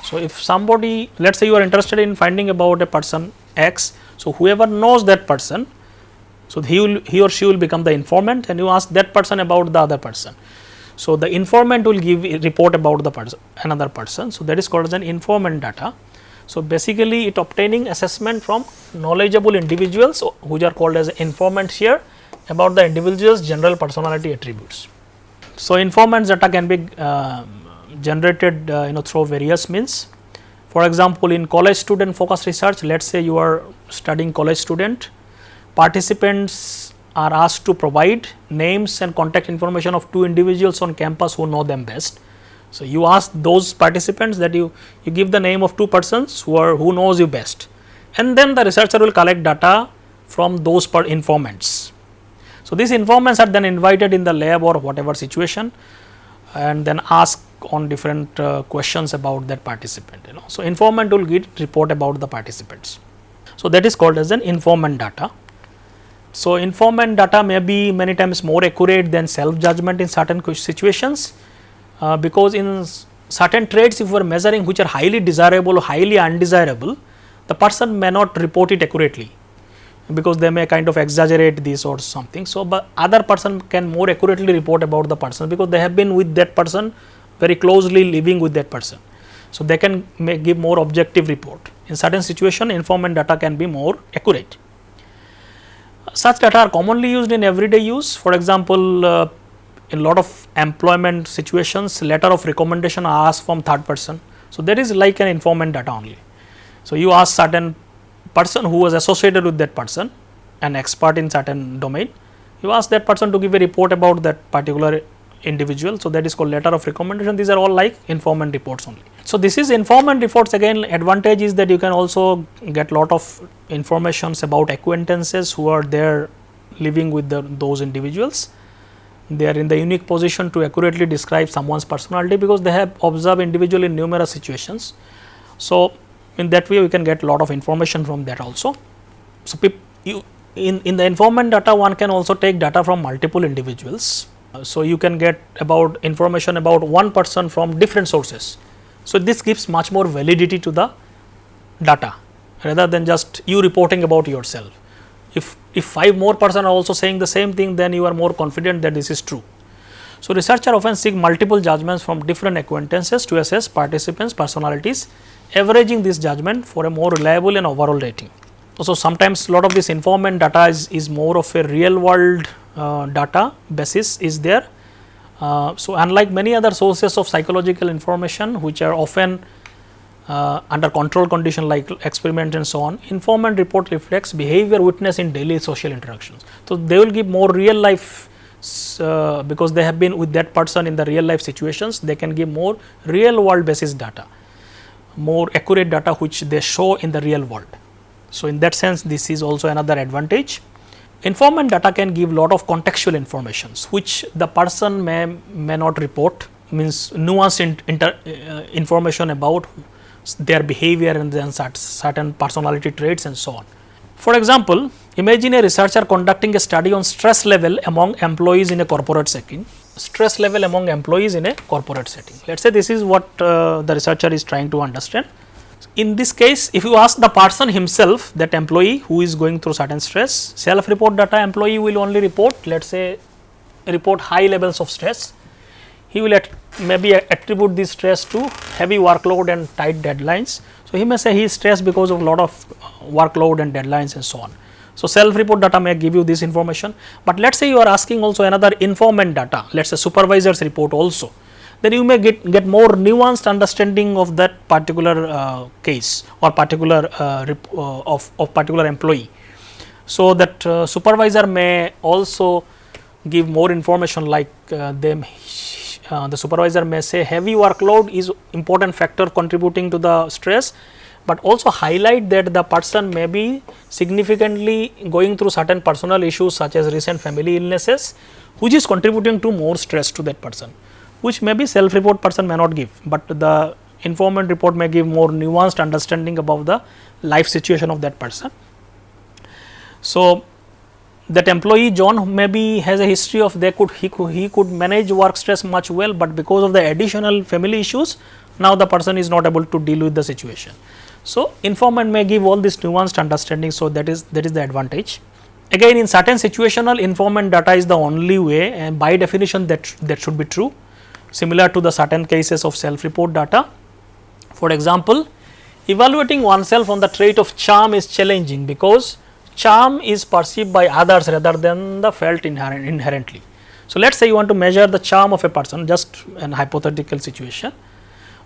So, if somebody, let us say you are interested in finding about a person X, so whoever knows that person, so he or she will become the informant, and you ask that person about the other person. So, the informant will give a report about the another person. So, that is called as an informant data. So, basically it obtaining assessment from knowledgeable individuals, which are called as informants here, about the individual's general personality attributes. So, informant data can be generated through various means. For example, in college student focused research, let us say you are studying college student, participants are asked to provide names and contact information of 2 individuals on campus who know them best. So, you ask those participants that you give the name of 2 persons who knows you best, and then the researcher will collect data from those informants. So, these informants are then invited in the lab or whatever situation, and then ask on different questions about that participant. So, informant will report about the participants. So, that is called as an informant data. So, informant data may be many times more accurate than self judgment in certain situations. Because in certain traits, if we are measuring which are highly desirable or highly undesirable, the person may not report it accurately, because they may kind of exaggerate this or something. So, but other person can more accurately report about the person, because they have been with that person very closely, living with that person. So, they can give more objective report. In certain situation, informant data can be more accurate. Such data are commonly used in everyday use. For example, in lot of employment situations, letter of recommendation are asked from third person. So, that is like an informant data only. So, you ask certain person who was associated with that person, an expert in certain domain, you ask that person to give a report about that particular individual. So, that is called letter of recommendation. These are all like informant reports only. So, this is informant reports. Again, advantage is that you can also get lot of informations about acquaintances who are there living with those individuals. They are in the unique position to accurately describe someone's personality, because they have observed individual in numerous situations. So, in that way we can get lot of information from that also. So, in the informant data, one can also take data from multiple individuals. So, you can get about information about one person from different sources. So, this gives much more validity to the data rather than just you reporting about yourself. If 5 more persons are also saying the same thing, then you are more confident that this is true. So, researchers often seek multiple judgments from different acquaintances to assess participants' personalities, averaging this judgment for a more reliable and overall rating. So, sometimes lot of this informant data is more of a real world data basis is there. So, unlike many other sources of psychological information, which are often under control condition like experiment and so on, informant report reflects behavior witnessed in daily social interactions. So, they will give more real life, because they have been with that person in the real life situations, they can give more real world basis data, more accurate data which they show in the real world. So, in that sense, this is also another advantage. Informant data can give lot of contextual informations which the person may not report, means nuanced information about their behavior and then certain personality traits and so on. For example, imagine a researcher conducting a study on stress level among employees in a corporate setting. Stress level among employees in a corporate setting. Let us say this is what the researcher is trying to understand. In this case, if you ask the person himself, that employee who is going through certain stress, self report data employee will only report, let us say report high levels of stress. He will maybe attribute this stress to heavy workload and tight deadlines. So, he may say he is stressed because of lot of workload and deadlines and so on. So, self report data may give you this information, but let us say you are asking also another informant data, let us say supervisor's report also, then you may get more nuanced understanding of that particular case or particular of particular employee. So, that supervisor may also give more information, like the supervisor may say heavy workload is important factor contributing to the stress, but also highlight that the person may be significantly going through certain personal issues such as recent family illnesses, which is contributing to more stress to that person, which maybe self report person may not give, but the informant report may give more nuanced understanding about the life situation of that person. So, that employee John maybe has a history of he could manage work stress much well, but because of the additional family issues, now the person is not able to deal with the situation. So, informant may give all this nuanced understanding. So, that is the advantage. Again, in certain situational, informant data is the only way, and by definition that should be true, similar to the certain cases of self report data. For example, evaluating oneself on the trait of charm is challenging because charm is perceived by others rather than the felt inherently. So, let us say you want to measure the charm of a person, just an hypothetical situation.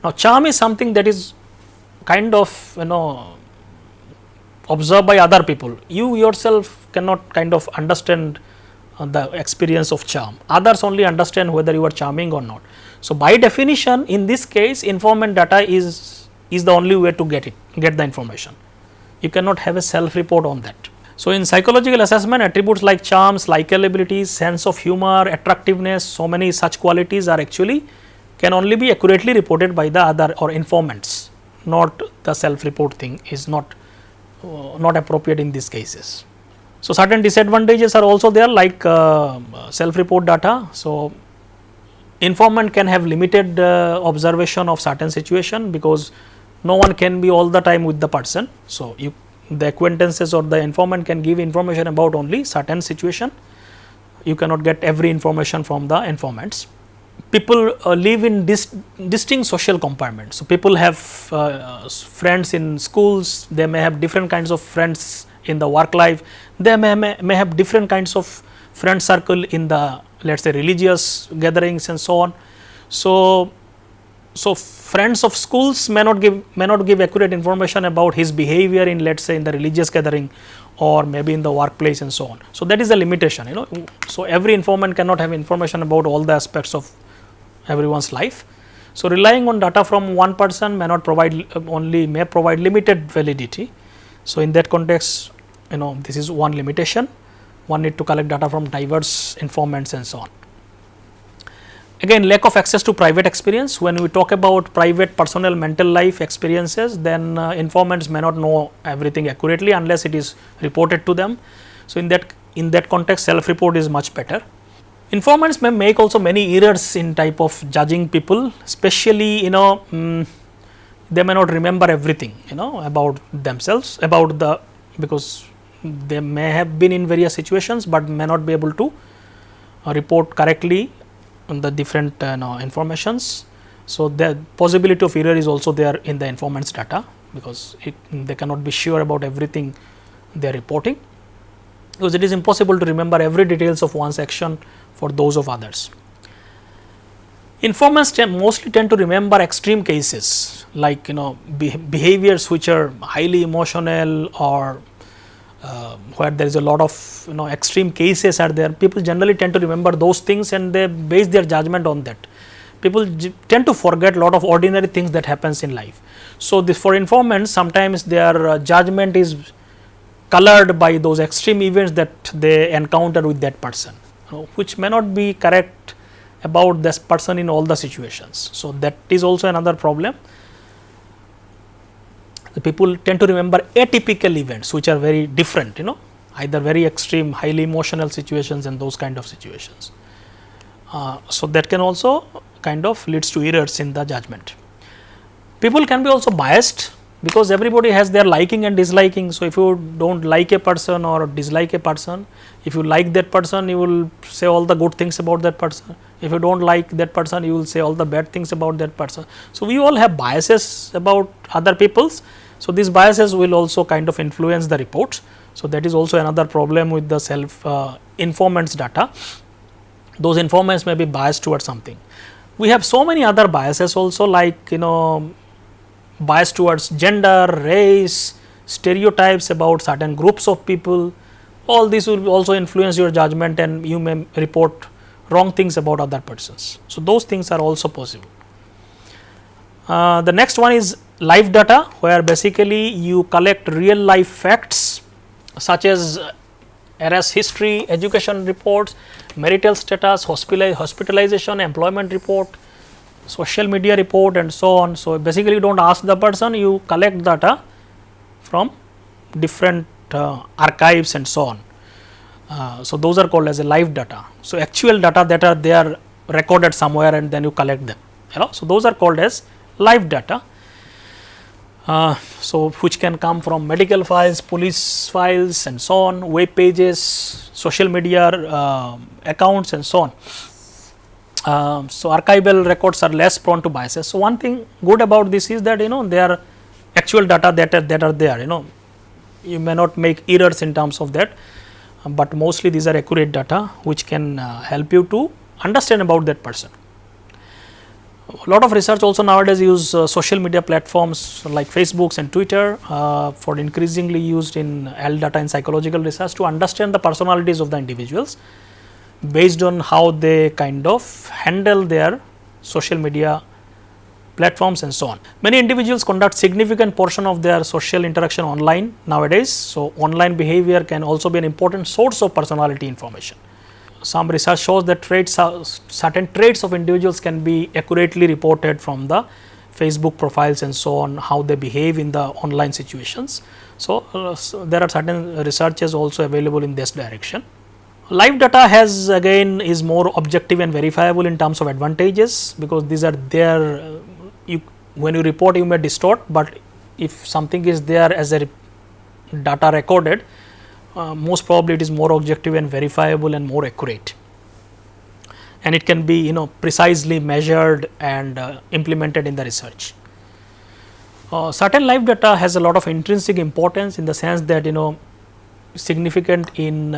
Now, charm is something that is kind of observed by other people. You yourself cannot kind of understand the experience of charm. Others only understand whether you are charming or not. So, by definition, in this case, informant data is the only way to get the information. You cannot have a self report on that. So, in psychological assessment, attributes like charms, likability, sense of humor, attractiveness, so many such qualities are actually can only be accurately reported by the other or informants, not the self report thing is not appropriate in these cases. So, certain disadvantages are also there, like self report data. So, informant can have limited observation of certain situation because no one can be all the time with the person. So, the acquaintances or the informant can give information about only certain situation. You cannot get every information from the informants. People live in distinct social compartments. So, people have friends in schools, they may have different kinds of friends in the work life, they may have different kinds of friend circle in the, let us say, religious gatherings and so on. So, friends of schools may not give accurate information about his behavior in, let us say, in the religious gathering or maybe in the workplace and so on. So, that is the limitation, So, every informant cannot have information about all the aspects of everyone's life. So, relying on data from one person may provide limited validity. So, in that context, this is one limitation. One need to collect data from diverse informants and so on. Again, lack of access to private experience. When we talk about private personal mental life experiences, then informants may not know everything accurately unless it is reported to them. So, in that context, self report is much better. Informants may make also many errors in type of judging people, especially they may not remember everything about themselves, because they may have been in various situations, but may not be able to report correctly on the different informations. So, the possibility of error is also there in the informant's data, because they cannot be sure about everything they are reporting, because it is impossible to remember every details of one's action for those of others. Informants mostly tend to remember extreme cases, like behaviors which are highly emotional or where there is a lot of extreme cases are there. People generally tend to remember those things and they base their judgment on that. People tend to forget a lot of ordinary things that happens in life. So, for informants, sometimes their judgment is colored by those extreme events that they encounter with that person, which may not be correct about this person in all the situations. So, that is also another problem. the people tend to remember atypical events which are very different, either very extreme, highly emotional situations and those kind of situations. So, that can also kind of leads to errors in the judgment. People can be also biased, because everybody has their liking and disliking. So, if you do not like a person or dislike a person, if you like that person, you will say all the good things about that person. If you do not like that person, you will say all the bad things about that person. So, we all have biases about other people's. So, these biases will also kind of influence the reports. So, that is also another problem with the self informants data. Those informants may be biased towards something. We have so many other biases also, like bias towards gender, race, stereotypes about certain groups of people. All these will also influence your judgment, and you may report wrong things about other persons. So, those things are also possible. The next one is live data, where basically you collect real life facts such as arrest history, education reports, marital status, hospitalization, employment report, social media report and so on. So, basically you do not ask the person, you collect data from different archives and so on. So, those are called as a live data. So, actual data that they are recorded somewhere and then you collect them. So, those are called as live data. So, which can come from medical files, police files and so on, web pages, social media accounts and so on. So, archival records are less prone to biases. So, one thing good about this is that they are actual data that are there, you may not make errors in terms of that, but mostly these are accurate data which can help you to understand about that person. A lot of research also nowadays use social media platforms like Facebooks and Twitter for increasingly used in L data in psychological research to understand the personalities of the individuals based on how they kind of handle their social media platforms and so on. Many individuals conduct significant portion of their social interaction online nowadays. So, online behavior can also be an important source of personality information. Some research shows that certain traits of individuals can be accurately reported from the Facebook profiles and so on, how they behave in the online situations. So, there are certain researches also available in this direction. Live data has again is more objective and verifiable in terms of advantages, because these are there, when you report you may distort, but if something is there as a data recorded, most probably it is more objective and verifiable and more accurate, and it can be precisely measured and implemented in the research. Certain live data has a lot of intrinsic importance in the sense that significant in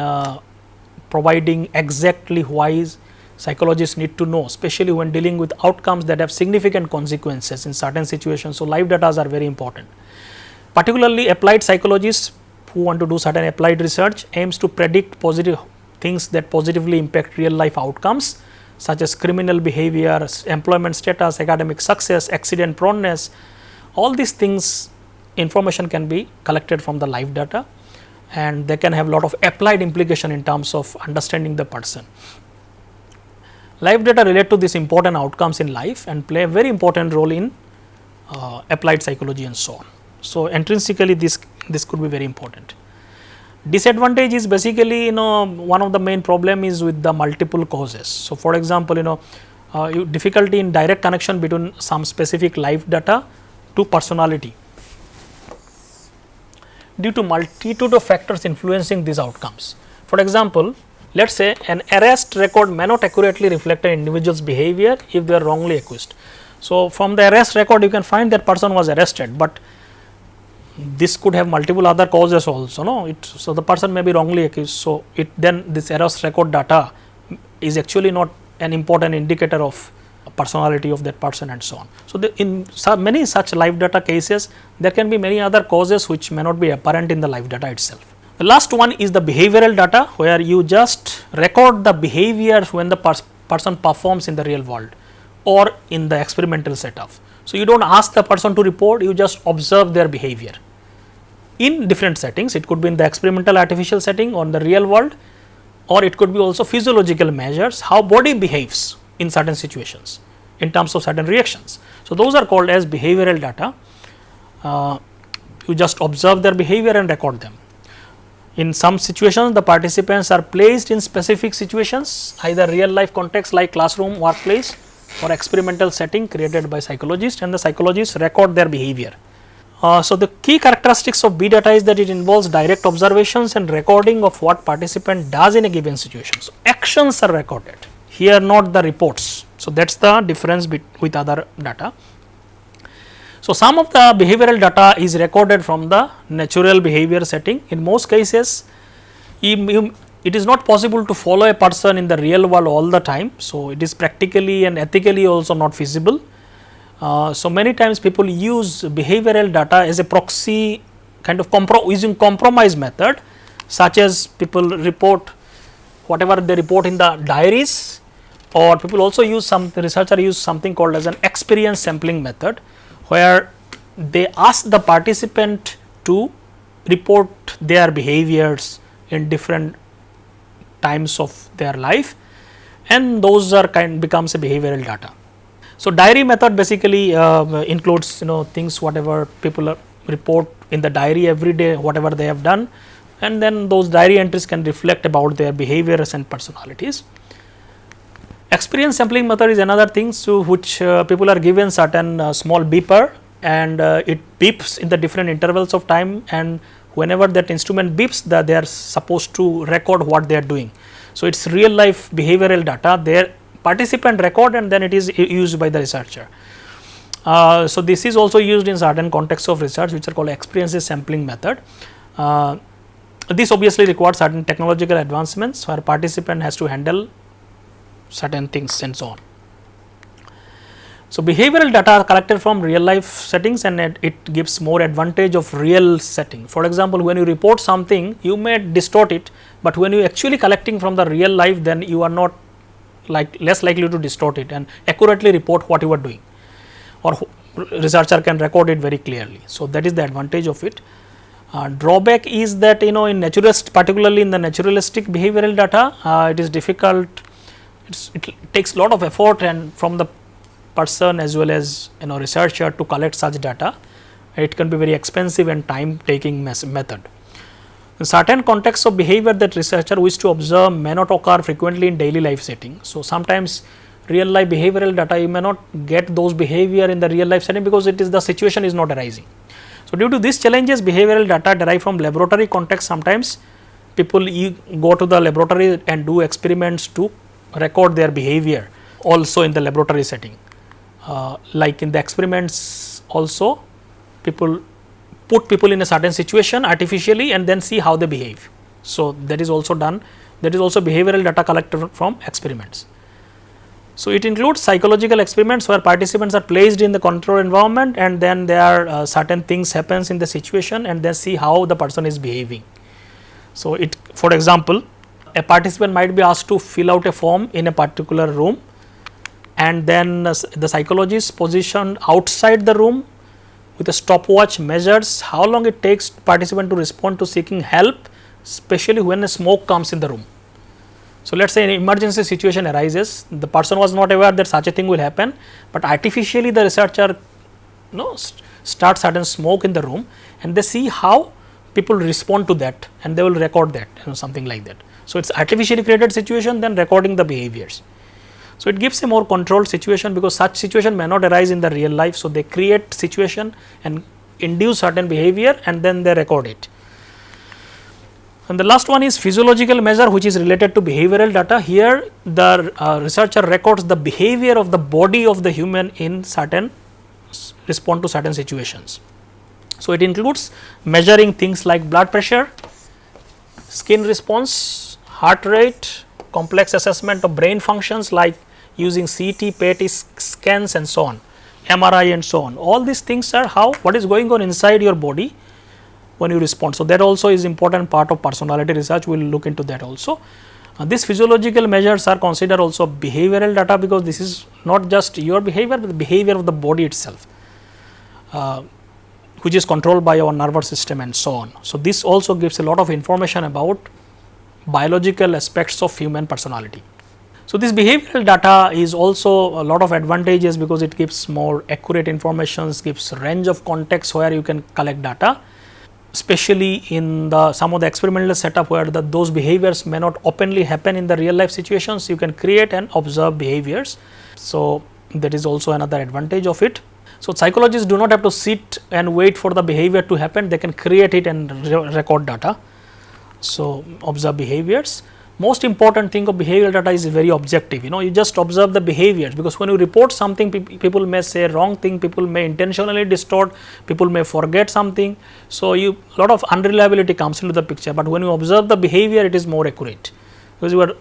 providing exactly why psychologists need to know, especially when dealing with outcomes that have significant consequences in certain situations. So, live data are very important. Particularly applied psychologists who want to do certain applied research aims to predict positive things that positively impact real life outcomes, such as criminal behavior, employment status, academic success, accident proneness. All these things, information can be collected from the live data, and they can have a lot of applied implication in terms of understanding the person. Live data relate to these important outcomes in life and play a very important role in applied psychology and so on. So, intrinsically this could be very important. Disadvantage is basically one of the main problem is with the multiple causes. So, for example, difficulty in direct connection between some specific live data to personality due to multitude of factors influencing these outcomes. For example, let us say an arrest record may not accurately reflect an individual's behavior if they are wrongly accused. So, from the arrest record you can find that person was arrested, but this could have multiple other causes also, so the person may be wrongly accused. So, then this arrest record data is actually not an important indicator of personality of that person and so on. So, in many such live data cases, there can be many other causes which may not be apparent in the live data itself. The last one is the behavioral data, where you just record the behavior when the person performs in the real world or in the experimental setup. So, you do not ask the person to report, you just observe their behavior in different settings. It could be in the experimental artificial setting or in the real world, or it could be also physiological measures, how body behaves in certain situations in terms of certain reactions. So, those are called as behavioral data. you just observe their behavior and record them. In some situations, the participants are placed in specific situations, either real life context like classroom, workplace, or experimental setting created by psychologists, and the psychologists record their behavior. So, the key characteristics of B data is that it involves direct observations and recording of what participant does in a given situation. So, actions are recorded, here not the reports. So, that is the difference with other data. So, some of the behavioral data is recorded from the natural behavior setting. In most cases, it is not possible to follow a person in the real world all the time. So, it is practically and ethically also not feasible. So, many times people use behavioral data as a proxy kind of using compromise method, such as people report whatever they report in the diaries, or people also use researcher use something called as an experience sampling method, where they ask the participant to report their behaviors in different times of their life, and those are becomes a behavioral data. So, diary method basically includes things whatever people report in the diary every day, whatever they have done, and then those diary entries can reflect about their behaviors and personalities. Experience sampling method is another thing, so which people are given certain small beeper, and it beeps in the different intervals of time, and whenever that instrument beeps, they are supposed to record what they are doing. So, it is real life behavioral data, their participant record, and then it is used by the researcher. So, this is also used in certain contexts of research which are called experiences sampling method. This obviously requires certain technological advancements where participant has to handle certain things and so on. So, behavioral data are collected from real life settings, and it gives more advantage of real setting. For example, when you report something, you may distort it, but when you actually collecting from the real life, then you are not less likely to distort it and accurately report what you are doing, or researcher can record it very clearly. So, that is the advantage of it. Drawback is that in naturalist, particularly in the naturalistic behavioral data, it is difficult. It takes lot of effort and from the person as well as researcher to collect such data. It can be very expensive and time taking method. In certain contexts of behavior that researcher wish to observe may not occur frequently in daily life setting. So, sometimes real life behavioral data you may not get those behavior in the real life setting because it is the situation is not arising. So, due to these challenges, behavioral data derived from laboratory context, sometimes people go to the laboratory and do experiments to record their behavior also in the laboratory setting. Like in the experiments also, people put people in a certain situation artificially and then see how they behave. So, that is also done, that is also behavioral data collected from experiments. So, it includes psychological experiments where participants are placed in the controlled environment, and then there are certain things happens in the situation and then see how the person is behaving. So, for example, a participant might be asked to fill out a form in a particular room, and then the psychologist positioned outside the room with a stopwatch measures how long it takes participant to respond to seeking help, especially when a smoke comes in the room. So, let us say an emergency situation arises, the person was not aware that such a thing will happen, but artificially the researcher starts certain smoke in the room, and they see how people respond to that, and they will record that, something like that. So, it is artificially created situation, then recording the behaviors. So, it gives a more controlled situation because such situation may not arise in the real life. So, they create situation and induce certain behavior and then they record it. And the last one is physiological measure, which is related to behavioral data. Here the researcher records the behavior of the body of the human in certain respond to certain situations. So, it includes measuring things like blood pressure, skin response, heart rate, complex assessment of brain functions like using CT, PET scans and so on, MRI and so on. All these things are what is going on inside your body when you respond. So, that also is important part of personality research, we will look into that also. These physiological measures are considered also behavioral data because this is not just your behavior, but the behavior of the body itself, which is controlled by our nervous system and so on. So, this also gives a lot of information about biological aspects of human personality. So, this behavioral data is also a lot of advantages because it gives more accurate information, gives range of context where you can collect data, especially in some of the experimental setup where those behaviors may not openly happen in the real life situations, you can create and observe behaviors. So, that is also another advantage of it. So, psychologists do not have to sit and wait for the behavior to happen, they can create it and record data. So, observe behaviors. Most important thing of behavioral data is very objective, you just observe the behaviors, because when you report something, people may say wrong thing, people may intentionally distort, people may forget something. So, lot of unreliability comes into the picture, but when you observe the behavior, it is more accurate, because you are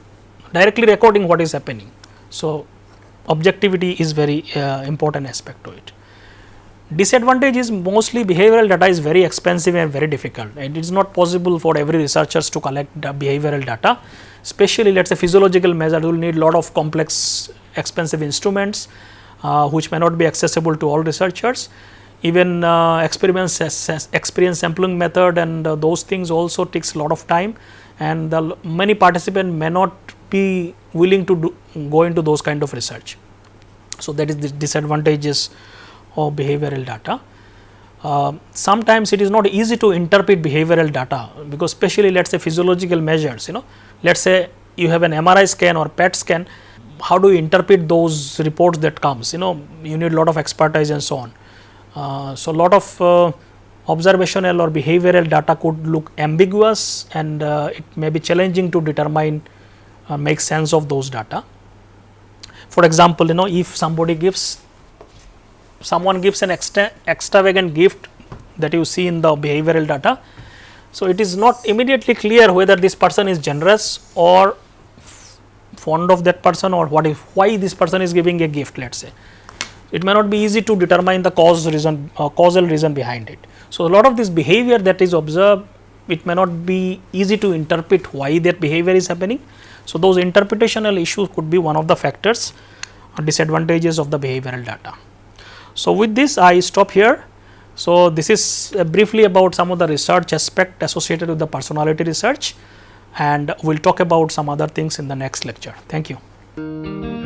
directly recording what is happening. So, objectivity is very important aspect to it. Disadvantage is mostly behavioral data is very expensive and very difficult, and it is not possible for every researchers to collect behavioral data, especially let us say physiological measure will need lot of complex expensive instruments which may not be accessible to all researchers. Even experience sampling method and those things also takes a lot of time, and many participants may not be willing to go into those kind of research. So, that is the disadvantages of behavioral data. Sometimes it is not easy to interpret behavioral data, because especially let us say physiological measures, let us say you have an MRI scan or PET scan, how do you interpret those reports that comes, you need a lot of expertise and so on. So, lot of observational or behavioral data could look ambiguous, and it may be challenging to determine make sense of those data. For example, if someone gives an extravagant gift that you see in the behavioral data, so it is not immediately clear whether this person is generous or fond of that person, or why this person is giving a gift, let us say. It may not be easy to determine the causal reason behind it. So, a lot of this behavior that is observed, it may not be easy to interpret why that behavior is happening. So, those interpretational issues could be one of the factors or disadvantages of the behavioral data. So, with this I stop here. So, this is briefly about some of the research aspect associated with the personality research, and we will talk about some other things in the next lecture. Thank you.